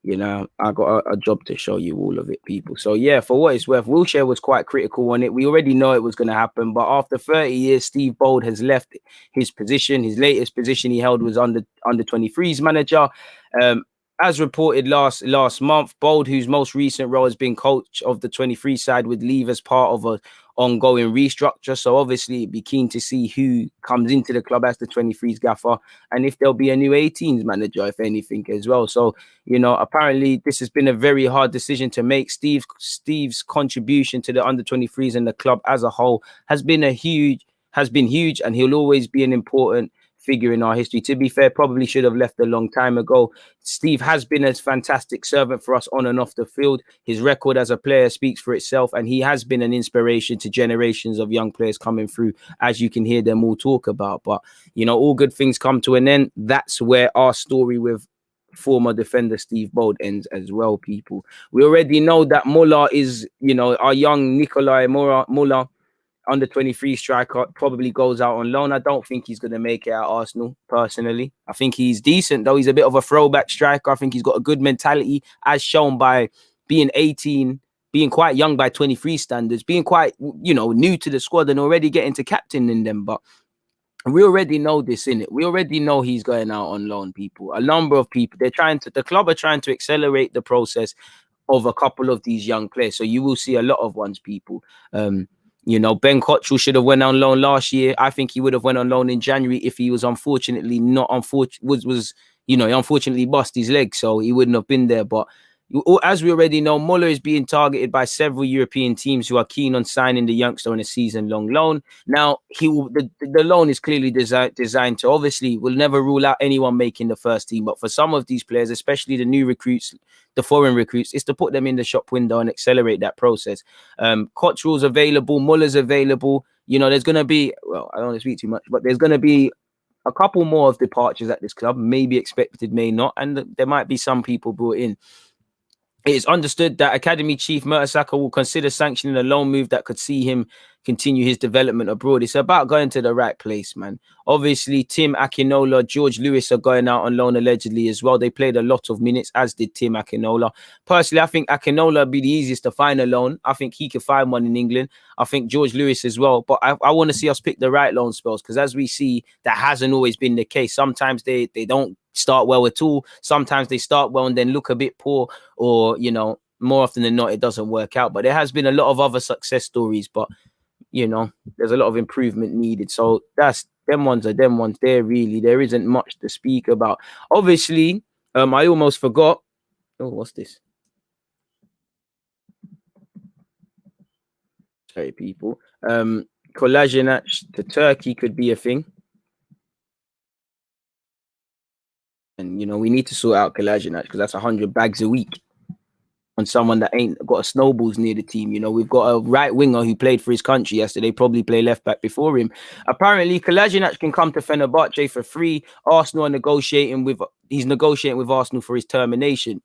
I got a job to show you all of it, people. So yeah, for what it's worth, Wilshere was quite critical on it. We already know it was going to happen, but after 30 years, Steve BOULD has left his position. His latest position he held was under 23s manager. As reported last month, BOULD, whose most recent role has been coach of the 23 side, would leave as part of an ongoing restructure. So obviously, it'd be keen to see who comes into the club as the 23s gaffer, and if there'll be a new 18s manager, if anything, as well. So, apparently this has been a very hard decision to make. Steve's contribution to the under 23s and the club as a whole has been huge, and he'll always be an important figure in our history. To be fair, probably should have left a long time ago. Steve has been a fantastic servant for us on and off the field. His record as a player speaks for itself, and he has been an inspiration to generations of young players coming through, as you can hear them all talk about. But, all good things come to an end. That's where our story with former defender Steve BOULD ends as well, people. We already know that MOLLER is, our young Nikolai MOLLER, under 23 striker, probably goes out on loan. I don't think he's going to make it at Arsenal, personally. I think he's decent, though. He's a bit of a throwback striker. I think he's got a good mentality, as shown by being 18, being quite young by 23 standards, being quite, new to the squad and already getting to captain in them. But we already know this, innit? We already know he's going out on loan, people. A number of people, the club are trying to accelerate the process of a couple of these young players. So you will see a lot of ones, people. Ben Cottrell should have went on loan last year. I think he would have went on loan in January if he was unfortunately unfortunately bust his leg, so he wouldn't have been there. But as we already know, MOLLER is being targeted by several European teams who are keen on signing the youngster on a season-long loan. Now, the loan is clearly designed to, obviously, will never rule out anyone making the first team. But for some of these players, especially the new recruits, the foreign recruits, is to put them in the shop window and accelerate that process. Cottrell's available, Muller's available. you know, there's going to be, well, I don't want to speak too much, but there's going to be a couple more of departures at this club, maybe expected, may not, and there might be some people brought in. It is understood that Academy Chief Mertesacker will consider sanctioning a loan move that could see him continue his development abroad. It's about going to the right place, man. Obviously, Tim Akinola, George Lewis are going out on loan allegedly as well. They played a lot of minutes, as did Tim Akinola. Personally, I think Akinola would be the easiest to find a loan. I think he could find one in England. I think George Lewis as well. But I want to see us pick the right loan spells, because as we see, that hasn't always been the case. Sometimes they don't start well at all. Sometimes they start well and then look a bit poor, or, you know, more often than not, it doesn't work out. But there has been a lot of other success stories, but, you know, there's a lot of improvement needed. So that's them ones are them ones there. Really, there isn't much to speak about. Obviously, I almost forgot. Oh, what's this? Sorry, people. Kolasinac to Turkey could be a thing. And, you know, we need to sort out Kolasinac, because that's 100 bags a week on someone that ain't got a snowballs near the team. You know, we've got a right winger who played for his country yesterday, probably play left back before him. Apparently, Kolasinac can come to Fenerbahce for free. Arsenal are negotiating with, he's negotiating with Arsenal for his termination.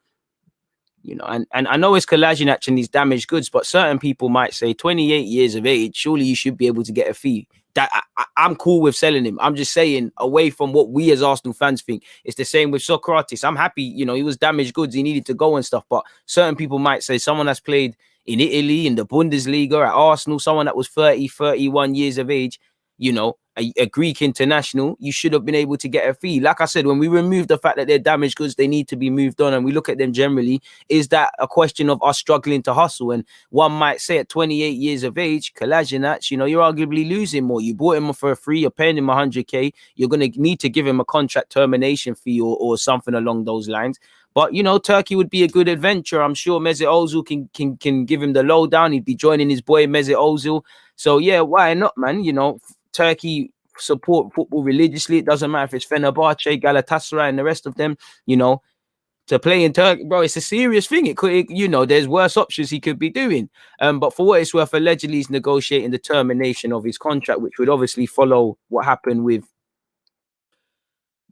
You know, and I know it's Kolasinac and these damaged goods, but certain people might say 28 years of age, surely you should be able to get a fee. That I'm cool with selling him. I'm just saying, away from what we as Arsenal fans think. It's the same with Socrates. I'm happy, you know, he was damaged goods, he needed to go and stuff. But certain people might say someone that's played in Italy, in the Bundesliga, at Arsenal, someone that was 30, 31 years of age, you know, a Greek international, you should have been able to get a fee. Like I said, when we remove the fact that they're damaged goods, they need to be moved on, and we look at them generally, is that a question of us struggling to hustle? And one might say at 28 years of age, Kolasinac, you know, you're arguably losing more. You bought him for a free, you're paying him 100K, you're going to need to give him a contract termination fee or something along those lines. But, you know, Turkey would be a good adventure. I'm sure Mesut Ozil can give him the lowdown. He'd be joining his boy Mesut Ozil. So, yeah, why not, man? You know, Turkey support football religiously. It doesn't matter if it's Fenerbahce, Galatasaray, and the rest of them. You know, to play in Turkey, bro, it's a serious thing. You know, there's worse options he could be doing. But for what it's worth, allegedly he's negotiating the termination of his contract, which would obviously follow what happened with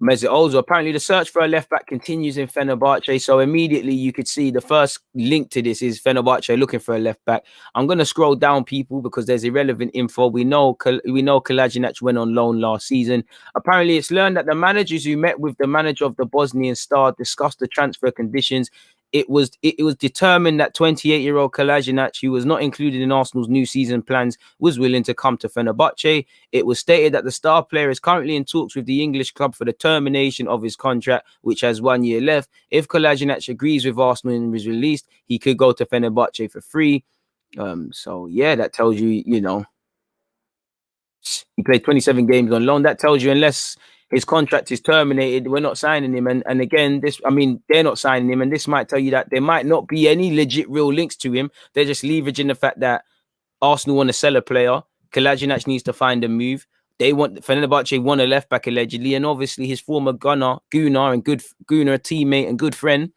Mesut Ozil. Apparently, the search for a left back continues in Fenerbahce. So immediately you could see the first link to this is Fenerbahce looking for a left back. I'm going to scroll down, people, because there's irrelevant info. We know Kolasinac went on loan last season. Apparently, it's learned that the managers who met with the manager of the Bosnian star discussed the transfer conditions. It was determined that 28-year-old Kolasinac, who was not included in Arsenal's new season plans, was willing to come to Fenerbahce. It was stated that the star player is currently in talks with the English club for the termination of his contract, which has 1 year left. If Kolasinac agrees with Arsenal and is released, he could go to Fenerbahce for free. So yeah, that tells you, you know, he played 27 games on loan. That tells you, unless his contract is terminated, we're not signing him. And again, they're not signing him. And this might tell you that there might not be any legit real links to him. They're just leveraging the fact that Arsenal want to sell a player. Kolasinac needs to find a move. Fenerbahce want a left back allegedly, and obviously his former Gunner, teammate and good friend,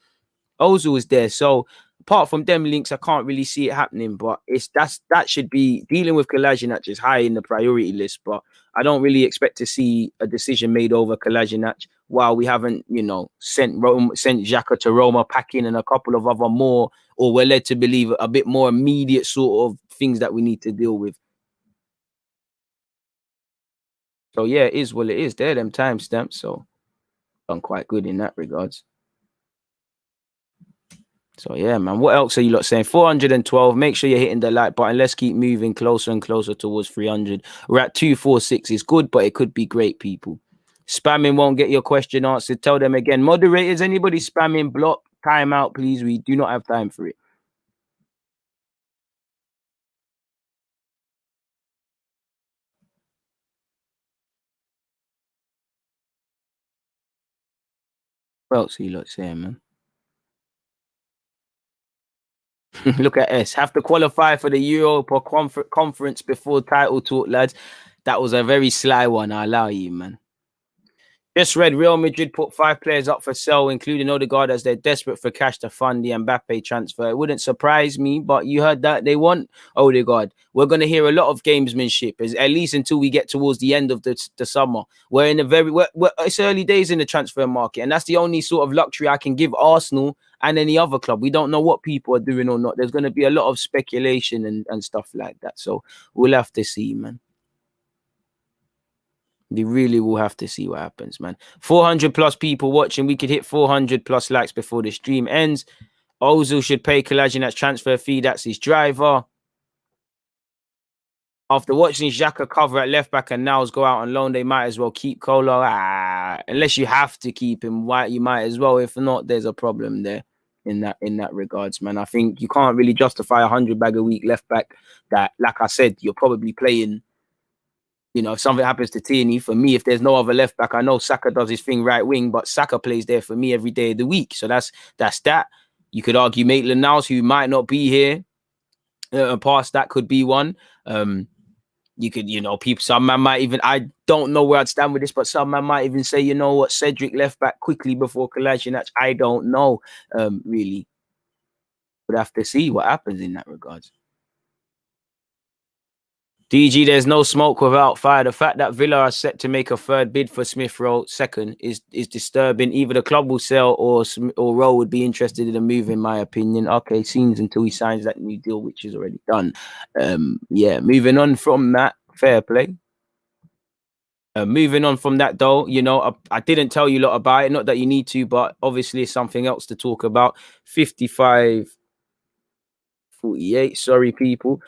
Ozil is there. So apart from them links, I can't really see it happening. But that should be, dealing with Kolasinac is high in the priority list. But I don't really expect to see a decision made over Kolasinac while we haven't, you know, sent Xhaka to Roma, packing, and a couple of other more, or we're led to believe a bit more immediate sort of things that we need to deal with. So yeah, it is what it is. They're them timestamps. So done quite good in that regards. So yeah, man. What else are you lot saying? 412. Make sure you're hitting the like button. Let's keep moving closer and closer towards 300. We're at 246. It's good, but it could be great, people. Spamming won't get your question answered. Tell them again. Moderators, anybody spamming, block, time out, please. We do not have time for it. What else are you lot saying, man? Look at S. Have to qualify for the Europa conference before title talk, lads. That was a very sly one. I allow you, man. Just read Real Madrid put 5 players up for sale, including Odegaard, as they're desperate for cash to fund the Mbappe transfer. It wouldn't surprise me, but you heard that they want Odegaard. We're going to hear a lot of gamesmanship, at least until we get towards the end of the summer. We're in a it's early days in the transfer market, and that's the only sort of luxury I can give Arsenal and any other club. We don't know what people are doing or not. There's going to be a lot of speculation and stuff like that. So we'll have to see, man. We really will have to see what happens, man. 400 plus people watching. We could hit 400 plus likes before the stream ends. Ozil should pay Kolasinac transfer fee. That's his driver. After watching Xhaka cover at left back and Niles go out on loan, they might as well keep Kola. Unless you have to keep him, you might as well. If not, there's a problem there in that regards, man. I think you can't really justify 100 bag a week left back that, like I said, you're probably playing. You know, if something happens to Tierney, for me, if there's no other left back, I know Saka does his thing right wing, but Saka plays there for me every day of the week. So that's that. You could argue Maitland-Niles, who might not be here. Past that could be one. You could, some man might even, I don't know where I'd stand with this, but some man might even say, you know what, Cedric left back quickly before Kolasinac. I don't know, really. We'd have to see what happens in that regard. DG, there's no smoke without fire. The fact that Villa are set to make a third bid for Smith Rowe second is disturbing. Either the club will sell or Rowe would be interested in a move, in my opinion. Okay, seems until he signs that new deal, which is already done. Yeah, moving on from that, fair play. Moving on from that, though, I didn't tell you a lot about it. Not that you need to, but obviously it's something else to talk about. 48, sorry people.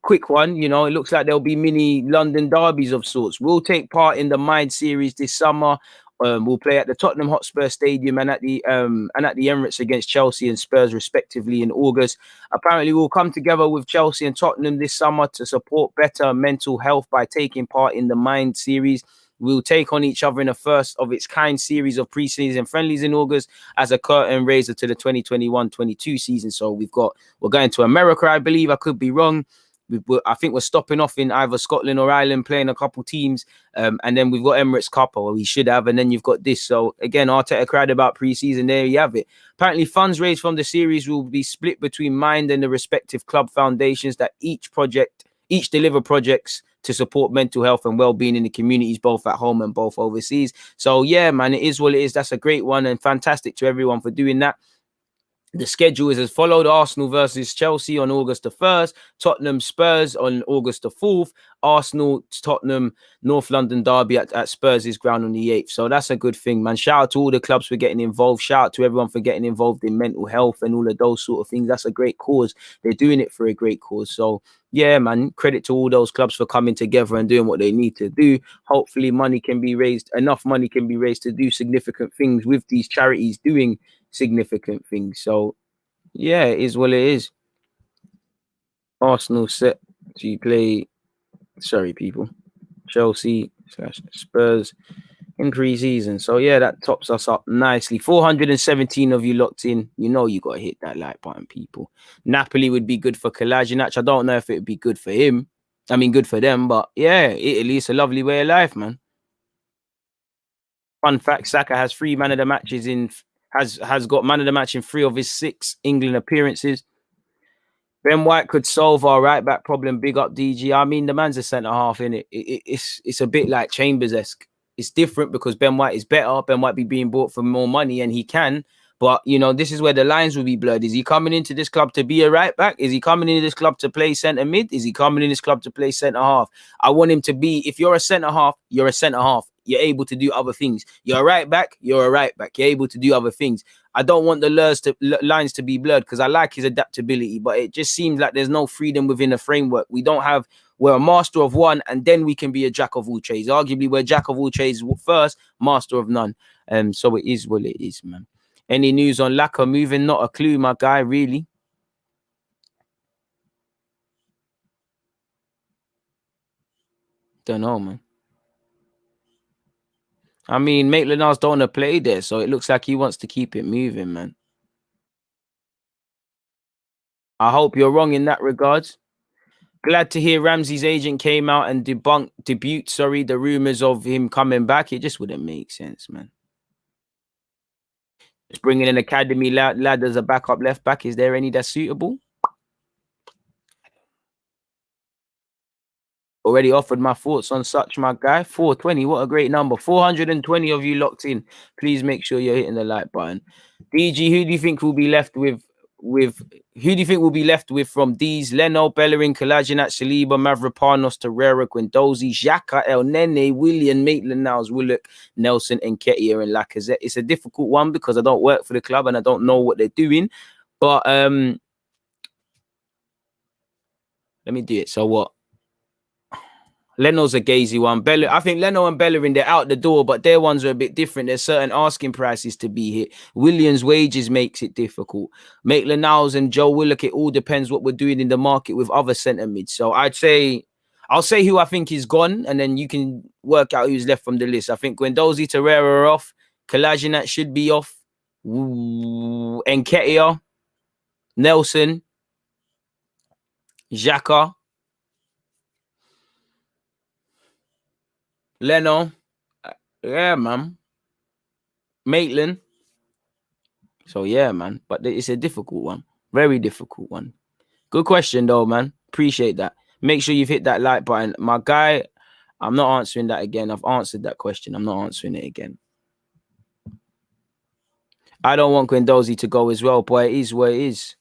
Quick one, it looks like there'll be mini London derbies of sorts. We'll take part in the Mind series this summer. We'll play at the Tottenham Hotspur Stadium and at the Emirates against Chelsea and Spurs respectively in August. Apparently we'll come together with Chelsea and Tottenham this summer to support better mental health by taking part in the Mind series. We'll take on each other in a first of its kind series of pre-season friendlies in August as a curtain raiser to the 2021-22 season. So we're going to America, I believe. I could be wrong. I think we're stopping off in either Scotland or Ireland, playing a couple teams. And then we've got Emirates Cup, or we should have. And then you've got this. So again, Arteta cried about pre-season. There you have it. Apparently funds raised from the series will be split between Mind and the respective club foundations that each deliver projects to support mental health and well-being in the communities, both at home and both overseas. So yeah, man, it is what it is. That's a great one, and fantastic to everyone for doing that. The schedule is as followed: Arsenal versus Chelsea on August the 1st, Tottenham Spurs on August the 4th, Arsenal Tottenham North London derby at Spurs' ground on the 8th. So that's a good thing, man. Shout out to all the clubs for getting involved. Shout out to everyone for getting involved in mental health and all of those sort of things. That's a great cause. They're doing it for a great cause. So yeah, man, credit to all those clubs for coming together and doing what they need to do. Hopefully enough money can be raised to do significant things with these charities doing significant things. So yeah, it is what it is. Arsenal set to play, Chelsea / Spurs in pre-season. So yeah, that tops us up nicely. 417 of you locked in. You got to hit that like button, people. Napoli would be good for Kolasinac. I don't know if it would be good for him. I mean, good for them, but yeah, Italy is a lovely way of life, man. Fun fact: Saka has has got man of the match in 3 of his 6 England appearances. Ben White could solve our right back problem. Big up DG. I mean, the man's a centre half, innit? It's a bit like Chambers-esque. It's different because Ben White is better. Ben White be being bought for more money, and he can. But, this is where the lines will be blurred. Is he coming into this club to be a right back? Is he coming into this club to play centre mid? Is he coming in this club to play centre half? I want him to be, if you're a centre half, you're a centre half. You're able to do other things. You're a right back, you're a right back. You're able to do other things. I don't want the lines to be blurred because I like his adaptability, but it just seems like there's no freedom within the framework. We're a master of one, and then we can be a jack of all trades. Arguably, we're jack of all trades first, master of none. So it is what it is, man. Any news on Laka moving? Not a clue, my guy, really. Don't know, man. I mean, Maitland-Niles don't want to play there, so it looks like he wants to keep it moving, man. I hope you're wrong in that regards. Glad to hear Ramsey's agent came out and debunked the rumors of him coming back. It just wouldn't make sense, man. Just bringing an academy lad as a backup left back. Is there any that's suitable? Already offered my thoughts on such, my guy. 420, what a great number. 420 of you locked in. Please make sure you're hitting the like button. DG, who do you think will be left with who do you think will be left with from these? Leno, Bellerin, KOLASINAC, Saliba, Mavropanos, Torreira, Guendouzi, Xhaka, El Nene, William, Maitland-Niles, Willock, Nelson, Nketiah, and Lacazette. It's a difficult one because I don't work for the club and I don't know what they're doing. But let me do it. So what? Leno's a gazy one. I think Leno and Bellerin, they're out the door, but their ones are a bit different. There's certain asking prices to be hit. Williams' wages makes it difficult. Maitland-Niles and Joe Willock, it all depends what we're doing in the market with other centre mids. So I'll say who I think is gone, and then you can work out who's left from the list. I think Guendouzi, Torreira are off. KOLASINAC should be off. Nketiah, Nelson, Xhaka, Leno. Yeah, man. Maitland. So yeah, man. But it's a difficult one. Very difficult one. Good question though, man. Appreciate that. Make sure you've hit that like button. My guy, I'm not answering that again. I've answered that question. I'm not answering it again. I don't want Guendouzi to go as well, but it is what it is.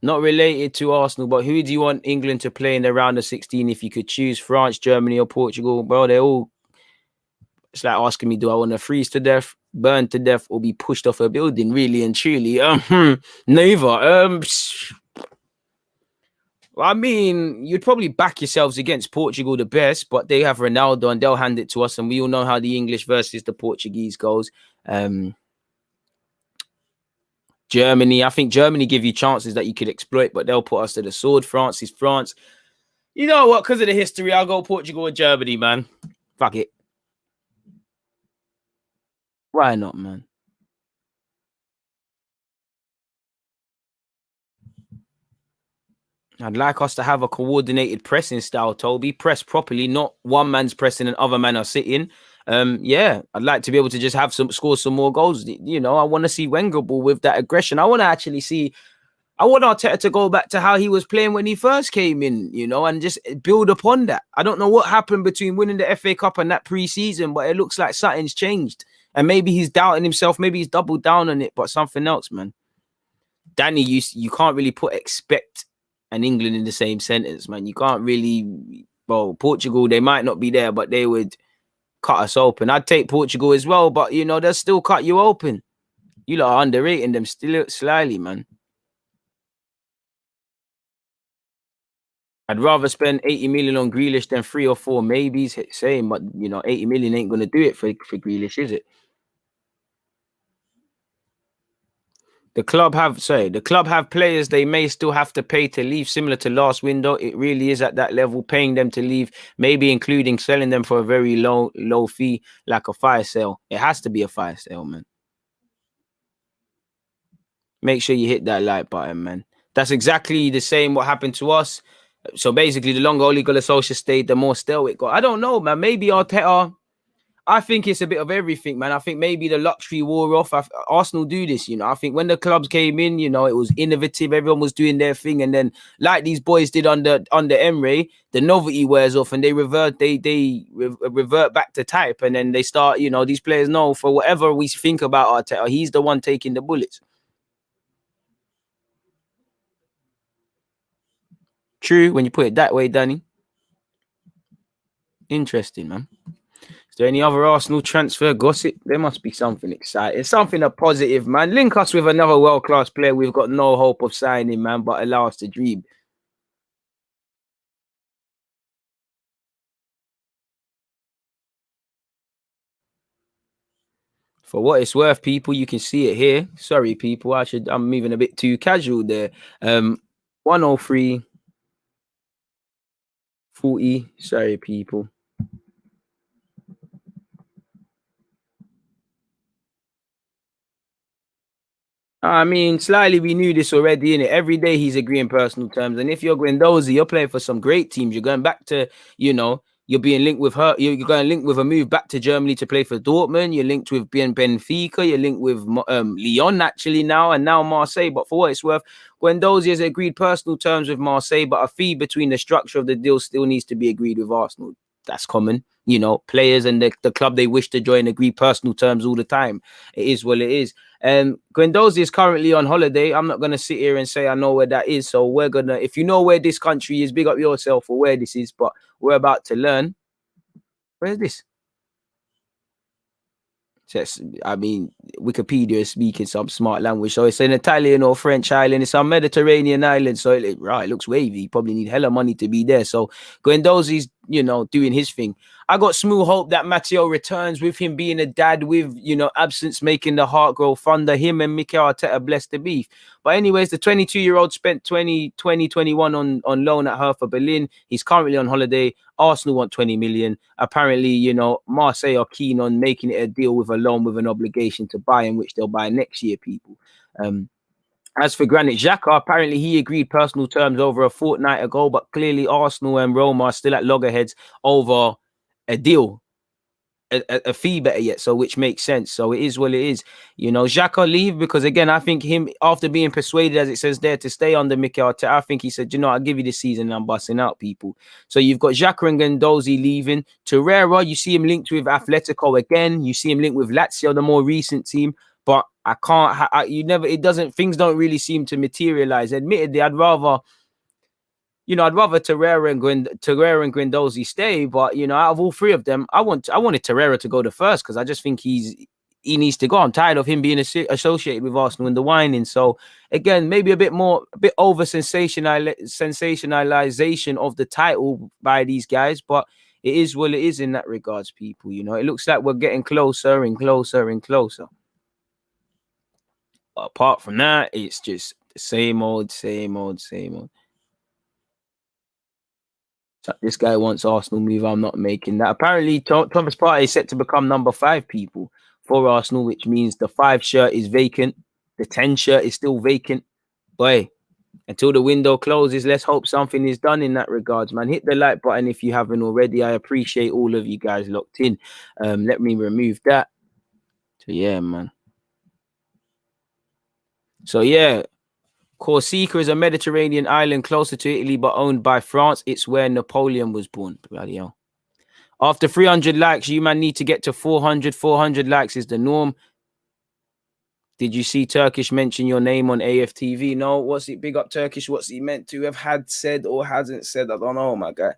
Not related to Arsenal, but who do you want England to play in the round of 16 if you could choose? France, Germany, or Portugal? Bro, they're all... It's like asking me, do I want to freeze to death, burn to death, or be pushed off a building? Really and truly, neither. I mean, you'd probably back yourselves against Portugal the best, but they have Ronaldo and they'll hand it to us, and we all know how the English versus the Portuguese goes. Germany, I think Germany give you chances that you could exploit, but they'll put us to the sword. France is France. You know what? Because of the history, I'll go Portugal or Germany, man. Fuck it. Why not, man? I'd like us to have a coordinated pressing style, Toby. Press properly, not one man's pressing and other men are sitting. Yeah, I'd like to be able to just have score some more goals. You know, I want to see Wenger ball with that aggression. I want to actually see. I want Arteta to go back to how he was playing when he first came in, you know, and just build upon that. I don't know what happened between winning the FA Cup and that pre-season, but it looks like something's changed. And maybe he's doubting himself. Maybe he's doubled down on it, but something else, man. Danny, you can't really put expect and England in the same sentence, man. You can't really... Well, Portugal, they might not be there, but they would cut us open. I'd take Portugal as well, but, you know, they'll still cut you open. You lot are underrating them still slightly, man. I'd rather spend 80 million on Grealish than 3 or 4 maybes. Same, but, you know, 80 million ain't going to do it for Grealish, is it? The club have players they may still have to pay to leave, similar to last window. It really is at that level, paying them to leave, maybe including selling them for a very low fee, like a fire sale. It has to be a fire sale, man. Make sure you hit that like button, man. That's exactly the same what happened to us. So basically, the longer Ole Gunnar Solskjaer stayed, the more stale it got. I don't know, man. Maybe Arteta... I think it's a bit of everything, man. I think maybe the luxury wore off. Arsenal do this, you know. I think when the clubs came in, you know, it was innovative. Everyone was doing their thing, and then, like these boys did under Emre, the novelty wears off, and they revert back to type, and then they start, you know, these players know for whatever we think about Arteta, he's the one taking the bullets. True, when you put it that way, Danny. Interesting, man. Is there any other Arsenal transfer gossip? There must be something exciting, something a positive, man. Link us with another world-class player we've got no hope of signing, man, but allow us to dream. For what it's worth, people, you can see it here. Sorry, people, I'm moving a bit too casual there. 103, 40. Sorry, people. I mean, slightly we knew this already, innit? Every day he's agreeing personal terms. And if you're Guendouzi, you're playing for some great teams. You're going back to, you're being linked with her. You're going to link with a move back to Germany to play for Dortmund. You're linked with Benfica. You're linked with Lyon actually now, and now Marseille. But for what it's worth, Guendouzi has agreed personal terms with Marseille, but a fee between the structure of the deal still needs to be agreed with Arsenal. That's common. Players and the club they wish to join agree personal terms all the time. It is what it is. Guendouzi is currently on holiday. I'm not going to sit here and say I know where that is. So we're going to, if you know where this country is, big up yourself for where this is. But we're about to learn. Where's this? I mean, Wikipedia is speaking some smart language. So it's an Italian or French island. It's a Mediterranean island. So it looks wavy. You probably need hella money to be there. So Guendouzi's, doing his thing. I got small hope that Matteo returns, with him being a dad, with, absence making the heart grow fonder. Him and Mikel Arteta blessed the beef. But anyways, the 22-year-old spent 2021 on loan at Hertha Berlin. He's currently on holiday. Arsenal want 20 million. Apparently, Marseille are keen on making it a deal with a loan with an obligation to buy, in which they'll buy next year, people. As for Granit Xhaka, apparently he agreed personal terms over a fortnight ago, but clearly Arsenal and Roma are still at loggerheads over a deal, a fee better yet, so which makes sense. So it is what it is. Xhaka leave because, again, I think him, after being persuaded, as it says there, to stay under Mikel Arteta, I think he said, I'll give you this season and I'm busting out, people. So you've got Xhaka and Guendouzi leaving. Torreira, you see him linked with Atletico again. You see him linked with Lazio, the more recent team. But I can't, things don't really seem to materialize. Admittedly, I'd rather Torreira and Guendouzi stay, but out of all three of them, I wanted Torreira to go the first, because I just think he needs to go. I'm tired of him being associated with Arsenal and the whining. So again, maybe a bit over sensationalization of the title by these guys, but it is what it is in that regards, people. It looks like we're getting closer and closer and closer. But apart from that, it's just the same old. This guy wants Arsenal move. I'm not making that. Apparently, Thomas Partey is set to become number 5, people, for Arsenal, which means the 5 shirt is vacant. The 10 shirt is still vacant. Boy, until the window closes, let's hope something is done in that regards, man. Hit the like button if you haven't already. I appreciate all of you guys locked in. Let me remove that. So yeah, man. So yeah, Corsica is a Mediterranean island closer to Italy but owned by France. It's where Napoleon was born. Bloody hell. After 300 likes, you man need to get to 400. 400 likes is the norm. Did you see Turkish mention your name on AFTV? No. What's it? Big up Turkish. What's he meant to have had said or hasn't said? I don't know, my guy.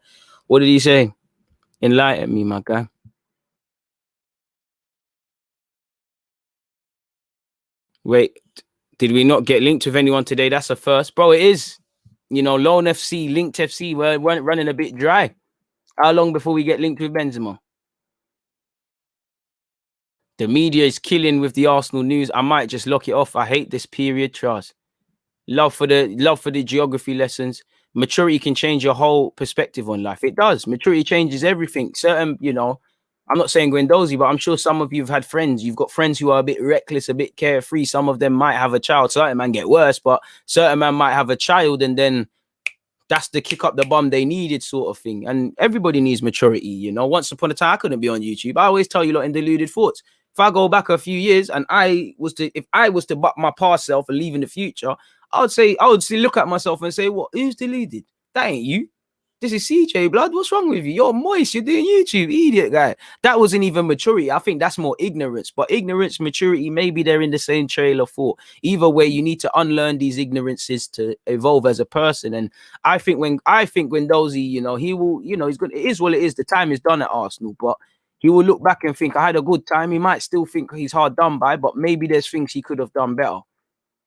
What did he say? Enlighten me, my guy. Wait, did we not get linked with anyone today? That's a first. Bro, it is. Lone FC, Linked FC, we're running a bit dry. How long before we get linked with Benzema? The media is killing with the Arsenal news. I might just lock it off. I hate this period, trust. Love for the geography lessons. Maturity can change your whole perspective on life. It does. Maturity changes everything. Certain, I'm not saying Guendouzi, but I'm sure some of you have had friends. You've got friends who are a bit reckless, a bit carefree. Some of them might have a child. Certain man get worse, but certain man might have a child, and then that's the kick up the bum they needed, sort of thing. And everybody needs maturity, Once upon a time, I couldn't be on YouTube. I always tell you lot in deluded thoughts. If I go back a few years and if I was to buck my past self and leave in the future, I would look at myself and say, what? Who's deluded? That ain't you. This is CJ, blood. What's wrong with you? You're moist. You're doing YouTube, idiot guy. That wasn't even maturity. I think that's more ignorance. But ignorance, maturity, maybe they're in the same trail of thought. Either way, you need to unlearn these ignorances to evolve as a person. And I think Guendouzi, he will, he's good. It is what it is. The time is done at Arsenal, but he will look back and think, I had a good time. He might still think he's hard done by, but maybe there's things he could have done better.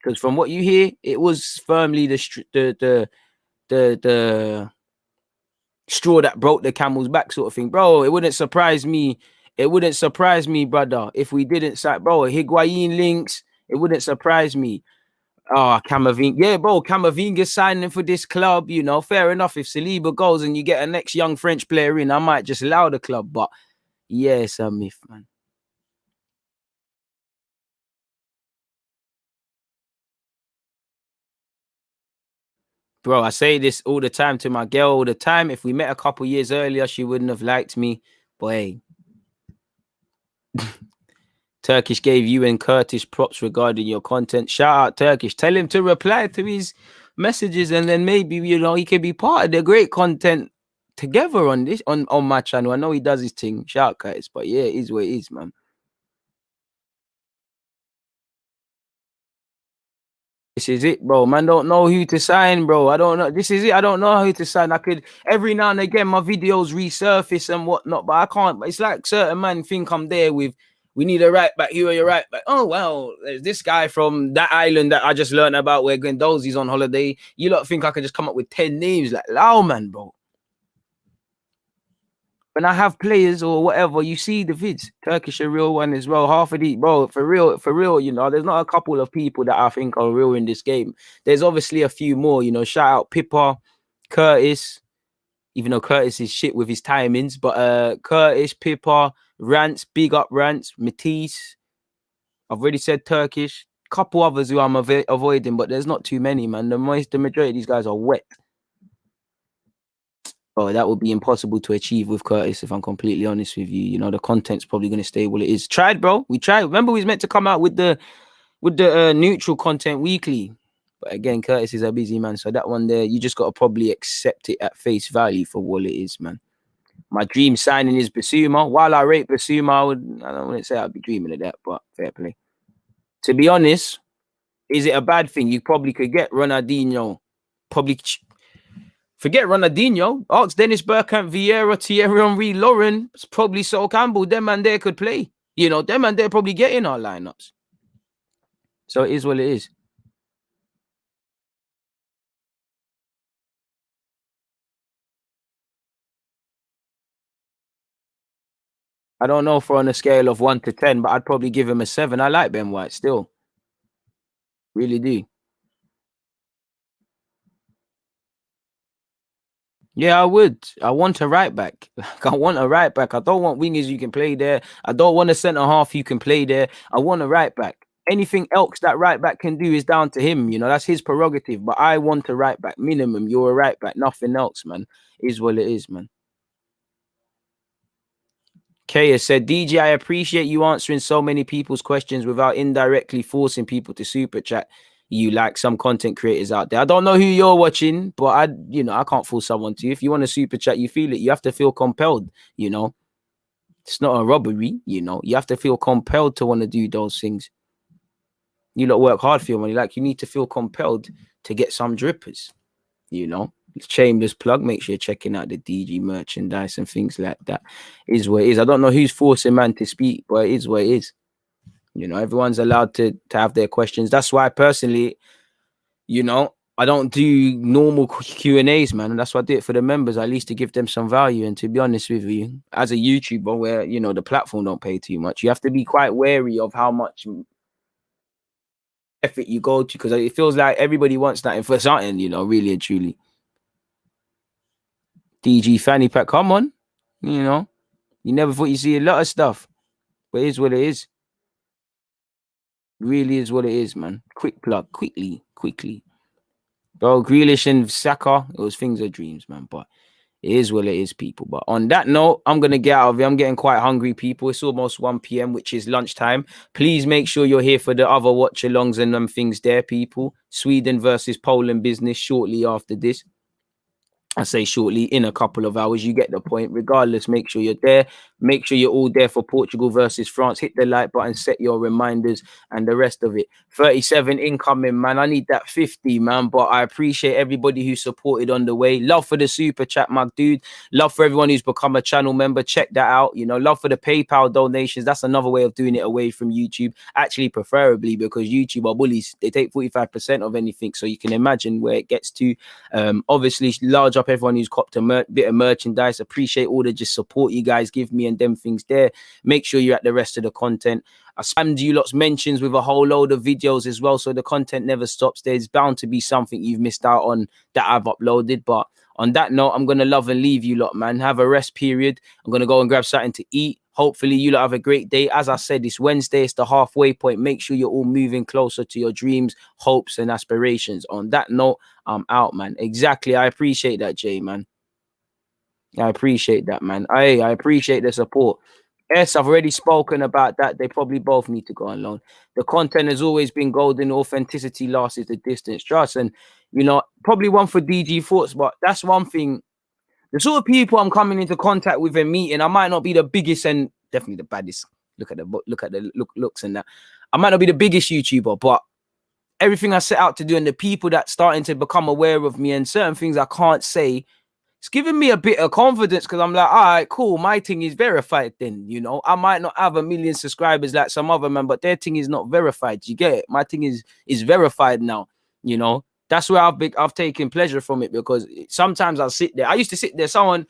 Because from what you hear, it was firmly the straw that broke the camel's back, sort of thing, bro. It wouldn't surprise me. Brother, if we didn't sign, bro. Higuain links. It wouldn't surprise me. Oh, Camavinga. Yeah, bro. Camavinga signing for this club. Fair enough. If Saliba goes and you get a next young French player in, I might just allow the club. But yeah, it's a myth, man. Bro, I say this all the time to my girl all the time. If we met a couple years earlier, she wouldn't have liked me. But hey, Turkish gave you and Curtis props regarding your content. Shout out Turkish. Tell him to reply to his messages, and then maybe, you know, he can be part of the great content together on this on my channel. I know he does his thing. Shout out Curtis. But yeah, it is what it is, man. This is it, bro. Man, don't know who to sign, bro. I don't know. This is it. I don't know who to sign. I could every now and again my videos resurface and whatnot, but I can't. It's like certain man think I'm there with. We need a right back. You are your right back. Oh well, there's this guy from that island that I just learned about where Guendouzi's on holiday. You lot think I could just come up with 10 names like Lao man, bro? When I have players or whatever, you see the vids. Turkish a real one as well. Half of the bro, for real, you know, there's not a couple of people that I think are real in this game. There's obviously a few more, you know. Shout out Pippa, Curtis, even though Curtis is shit with his timings, but Curtis, Pippa, Rants, big up Rants, Matisse. I've already said Turkish. Couple others who I'm avoiding, but there's not too many, man. The majority of these guys are wet. Oh, that would be impossible to achieve with Curtis, if I'm completely honest with you. You know, the content's probably going to stay what it is. Tried, bro. We tried. Remember, we was meant to come out with the neutral content weekly. But again, Curtis is a busy man. So that one there, you just got to probably accept it at face value for what it is, man. My dream signing is Basuma. While I rate Basuma, I don't want to say I'd be dreaming of that, but fair play. To be honest, is it a bad thing? You probably could get Ronaldinho. Probably forget Ronaldinho. Ask Dennis Bergkamp, Vieira, Thierry Henry, Lauren. It's probably Sol Campbell. Them and there could play. You know, them and they're probably getting our lineups. So it is what it is. I don't know for on a scale of 1 to 10, but I'd probably give him a 7. I like Ben White still. Really do. Yeah, I would. I want a right back. Like, I want a right back. I don't want wingers you can play there. I don't want a centre half you can play there. I want a right back. Anything else that right back can do is down to him. You know, that's his prerogative. But I want a right back minimum. You're a right back. Nothing else, man. Is what it is, man. Kaya said, DJ, I appreciate you answering so many people's questions without indirectly forcing people to super chat you like some content creators out there. I don't know who you're watching, but I can't force someone to. If you want to super chat, you feel it. You have to feel compelled, you know. It's not a robbery, you know. You have to feel compelled to want to do those things. You lot work hard for your money. Like, you need to feel compelled to get some drippers, you know. Shameless plug. Make sure you're checking out the DG merchandise and things like that. Is what it is. I don't know who's forcing man to speak, but it is what it is. You know, everyone's allowed to have their questions. That's why personally, you know, I don't do normal Q&As, man. And that's why I do it for the members, at least to give them some value. And to be honest with you, as a YouTuber where, you know, the platform don't pay too much, you have to be quite wary of how much effort you go to, because it feels like everybody wants that for something, you know, really and truly. DG fanny pack, come on. You know, you never thought you see a lot of stuff, but it is what it is. Really is what it is, man. Quick plug, quickly. Bro, Grealish and Saka, those things are dreams, man. But it is what it is, people. But on that note, I'm going to get out of here. I'm getting quite hungry, people. It's almost 1 p.m., which is lunchtime. Please make sure you're here for the other watch-alongs and them things there, people. Sweden versus Poland business shortly after this. I say shortly, in a couple of hours. You get the point. Regardless, make sure you're there. Make sure you're all there for Portugal versus France. Hit the like button, set your reminders, and the rest of it. 37 incoming, man. I need that 50, man. But I appreciate everybody who supported on the way. Love for the super chat, my dude. Love for everyone who's become a channel member. Check that out. You know, love for the PayPal donations. That's another way of doing it away from YouTube. Actually, preferably, because YouTube are bullies. They take 45% of anything. So you can imagine where it gets to. Obviously, large up everyone who's copped a bit of merchandise. Appreciate all the just support you guys give me and them things there. Make sure you're at the rest of the content. I spammed you lots mentions with a whole load of videos as well, so the content never stops. There's bound to be something you've missed out on that I've uploaded. But on that note, I'm going to love and leave you lot, man. Have a rest period. I'm going to go and grab something to eat. Hopefully you lot have a great day. As I said, it's Wednesday, it's the halfway point. Make sure you're all moving closer to your dreams, hopes, and aspirations. On that note, I'm out, man. Exactly. I appreciate that, Jay, man. I appreciate that, man. I appreciate the support. Yes, I've already spoken about that. They probably both need to go on loan. The content has always been golden. Authenticity lasts the distance. Trust. And, you know, probably one for DG Thoughts, but that's one thing. The sort of people I'm coming into contact with and meeting, I might not be the biggest and definitely the baddest. Look at the looks and that. I might not be the biggest YouTuber, but everything I set out to do and the people that starting to become aware of me and certain things I can't say, it's giving me a bit of confidence because I'm like, all right, cool. My thing is verified then, you know. I might not have 1 million subscribers like some other man, but their thing is not verified. You get it? My thing is verified now, you know. That's where I've taken pleasure from it because sometimes I'll sit there. I used to sit there, someone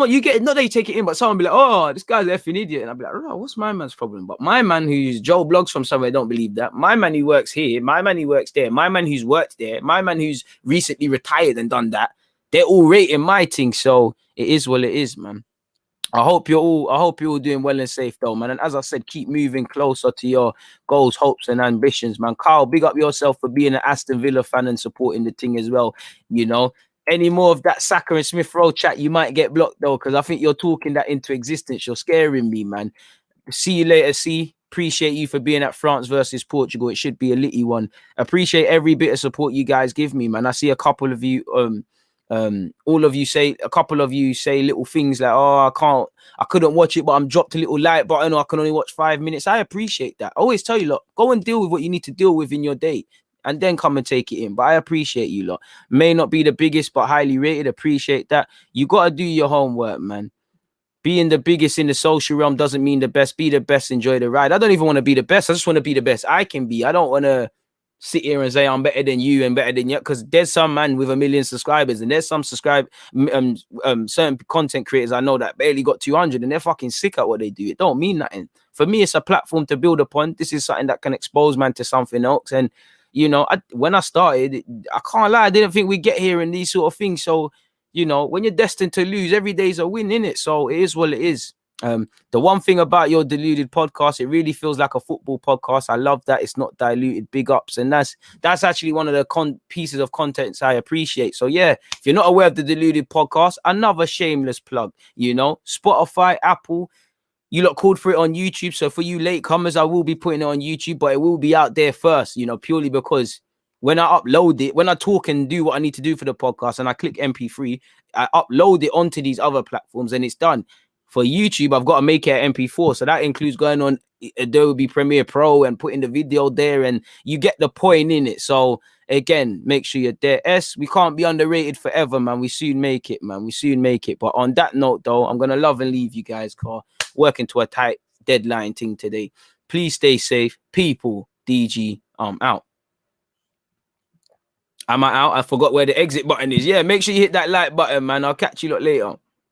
you get it, not that you take it in, but someone be like, oh, this guy's an effing idiot. And I'll be like, oh, what's my man's problem? But my man who's Joe Blogs from somewhere don't believe that. My man who works here, my man who works there, my man who's worked there, my man who's recently retired and done that, they're all rating my thing. So it is what it is, man. I hope you're all doing well and safe though, man. And as I said, keep moving closer to your goals, hopes, and ambitions, man. Carl, big up yourself for being an Aston Villa fan and supporting the thing as well. You know, any more of that Saka and Smith Rowe chat, you might get blocked though, because I think you're talking that into existence. You're scaring me, man. See you later, C. Appreciate you for being at France versus Portugal. It should be a litty one. Appreciate every bit of support you guys give me, man. I see a couple of you, all of you say, a couple of you say little things like, oh, I couldn't watch it, but I'm dropped a little like button, or I can only watch 5 minutes. I appreciate that. I always tell you, look, go and deal with what you need to deal with in your day and then come and take it in. But I appreciate you lot. May not be the biggest, but highly rated. Appreciate that. You got to do your homework, man. Being the biggest in the social realm doesn't mean the best. Be the best, enjoy the ride. I don't even want to be the best. I just want to be the best I can be. I don't want to sit here and say I'm better than you and better than you, because there's some man with 1 million subscribers and there's some certain content creators I know that barely got 200 and they're fucking sick at what they do. It don't mean nothing. For me, it's a platform to build upon. This is something that can expose man to something else. And you know, when I started, I can't lie, I didn't think we'd get here and these sort of things. So, you know, when you're destined to lose, every day's a win, innit? So it is what it is. The one thing about your Deluded podcast, it really feels like a football podcast. I love that it's not diluted. Big ups. And that's actually one of the pieces of content I appreciate. So yeah, if you're not aware of the Deluded podcast, another shameless plug, you know, Spotify, Apple, you lot called for it on YouTube. So for you latecomers, I will be putting it on YouTube, but it will be out there first, you know, purely because when I upload it, when I talk and do what I need to do for the podcast and I click MP3, I upload it onto these other platforms and it's done. For YouTube, I've got to make it an MP4. So that includes going on Adobe Premiere Pro and putting the video there, and you get the point in it. So again, make sure you're there. We can't be underrated forever, man. We soon make it, man. We soon make it. But on that note, though, I'm going to love and leave you guys, Carl. Working to a tight deadline thing today. Please stay safe. People, DG, out. Am I out? I forgot where the exit button is. Yeah, make sure you hit that like button, man. I'll catch you lot later.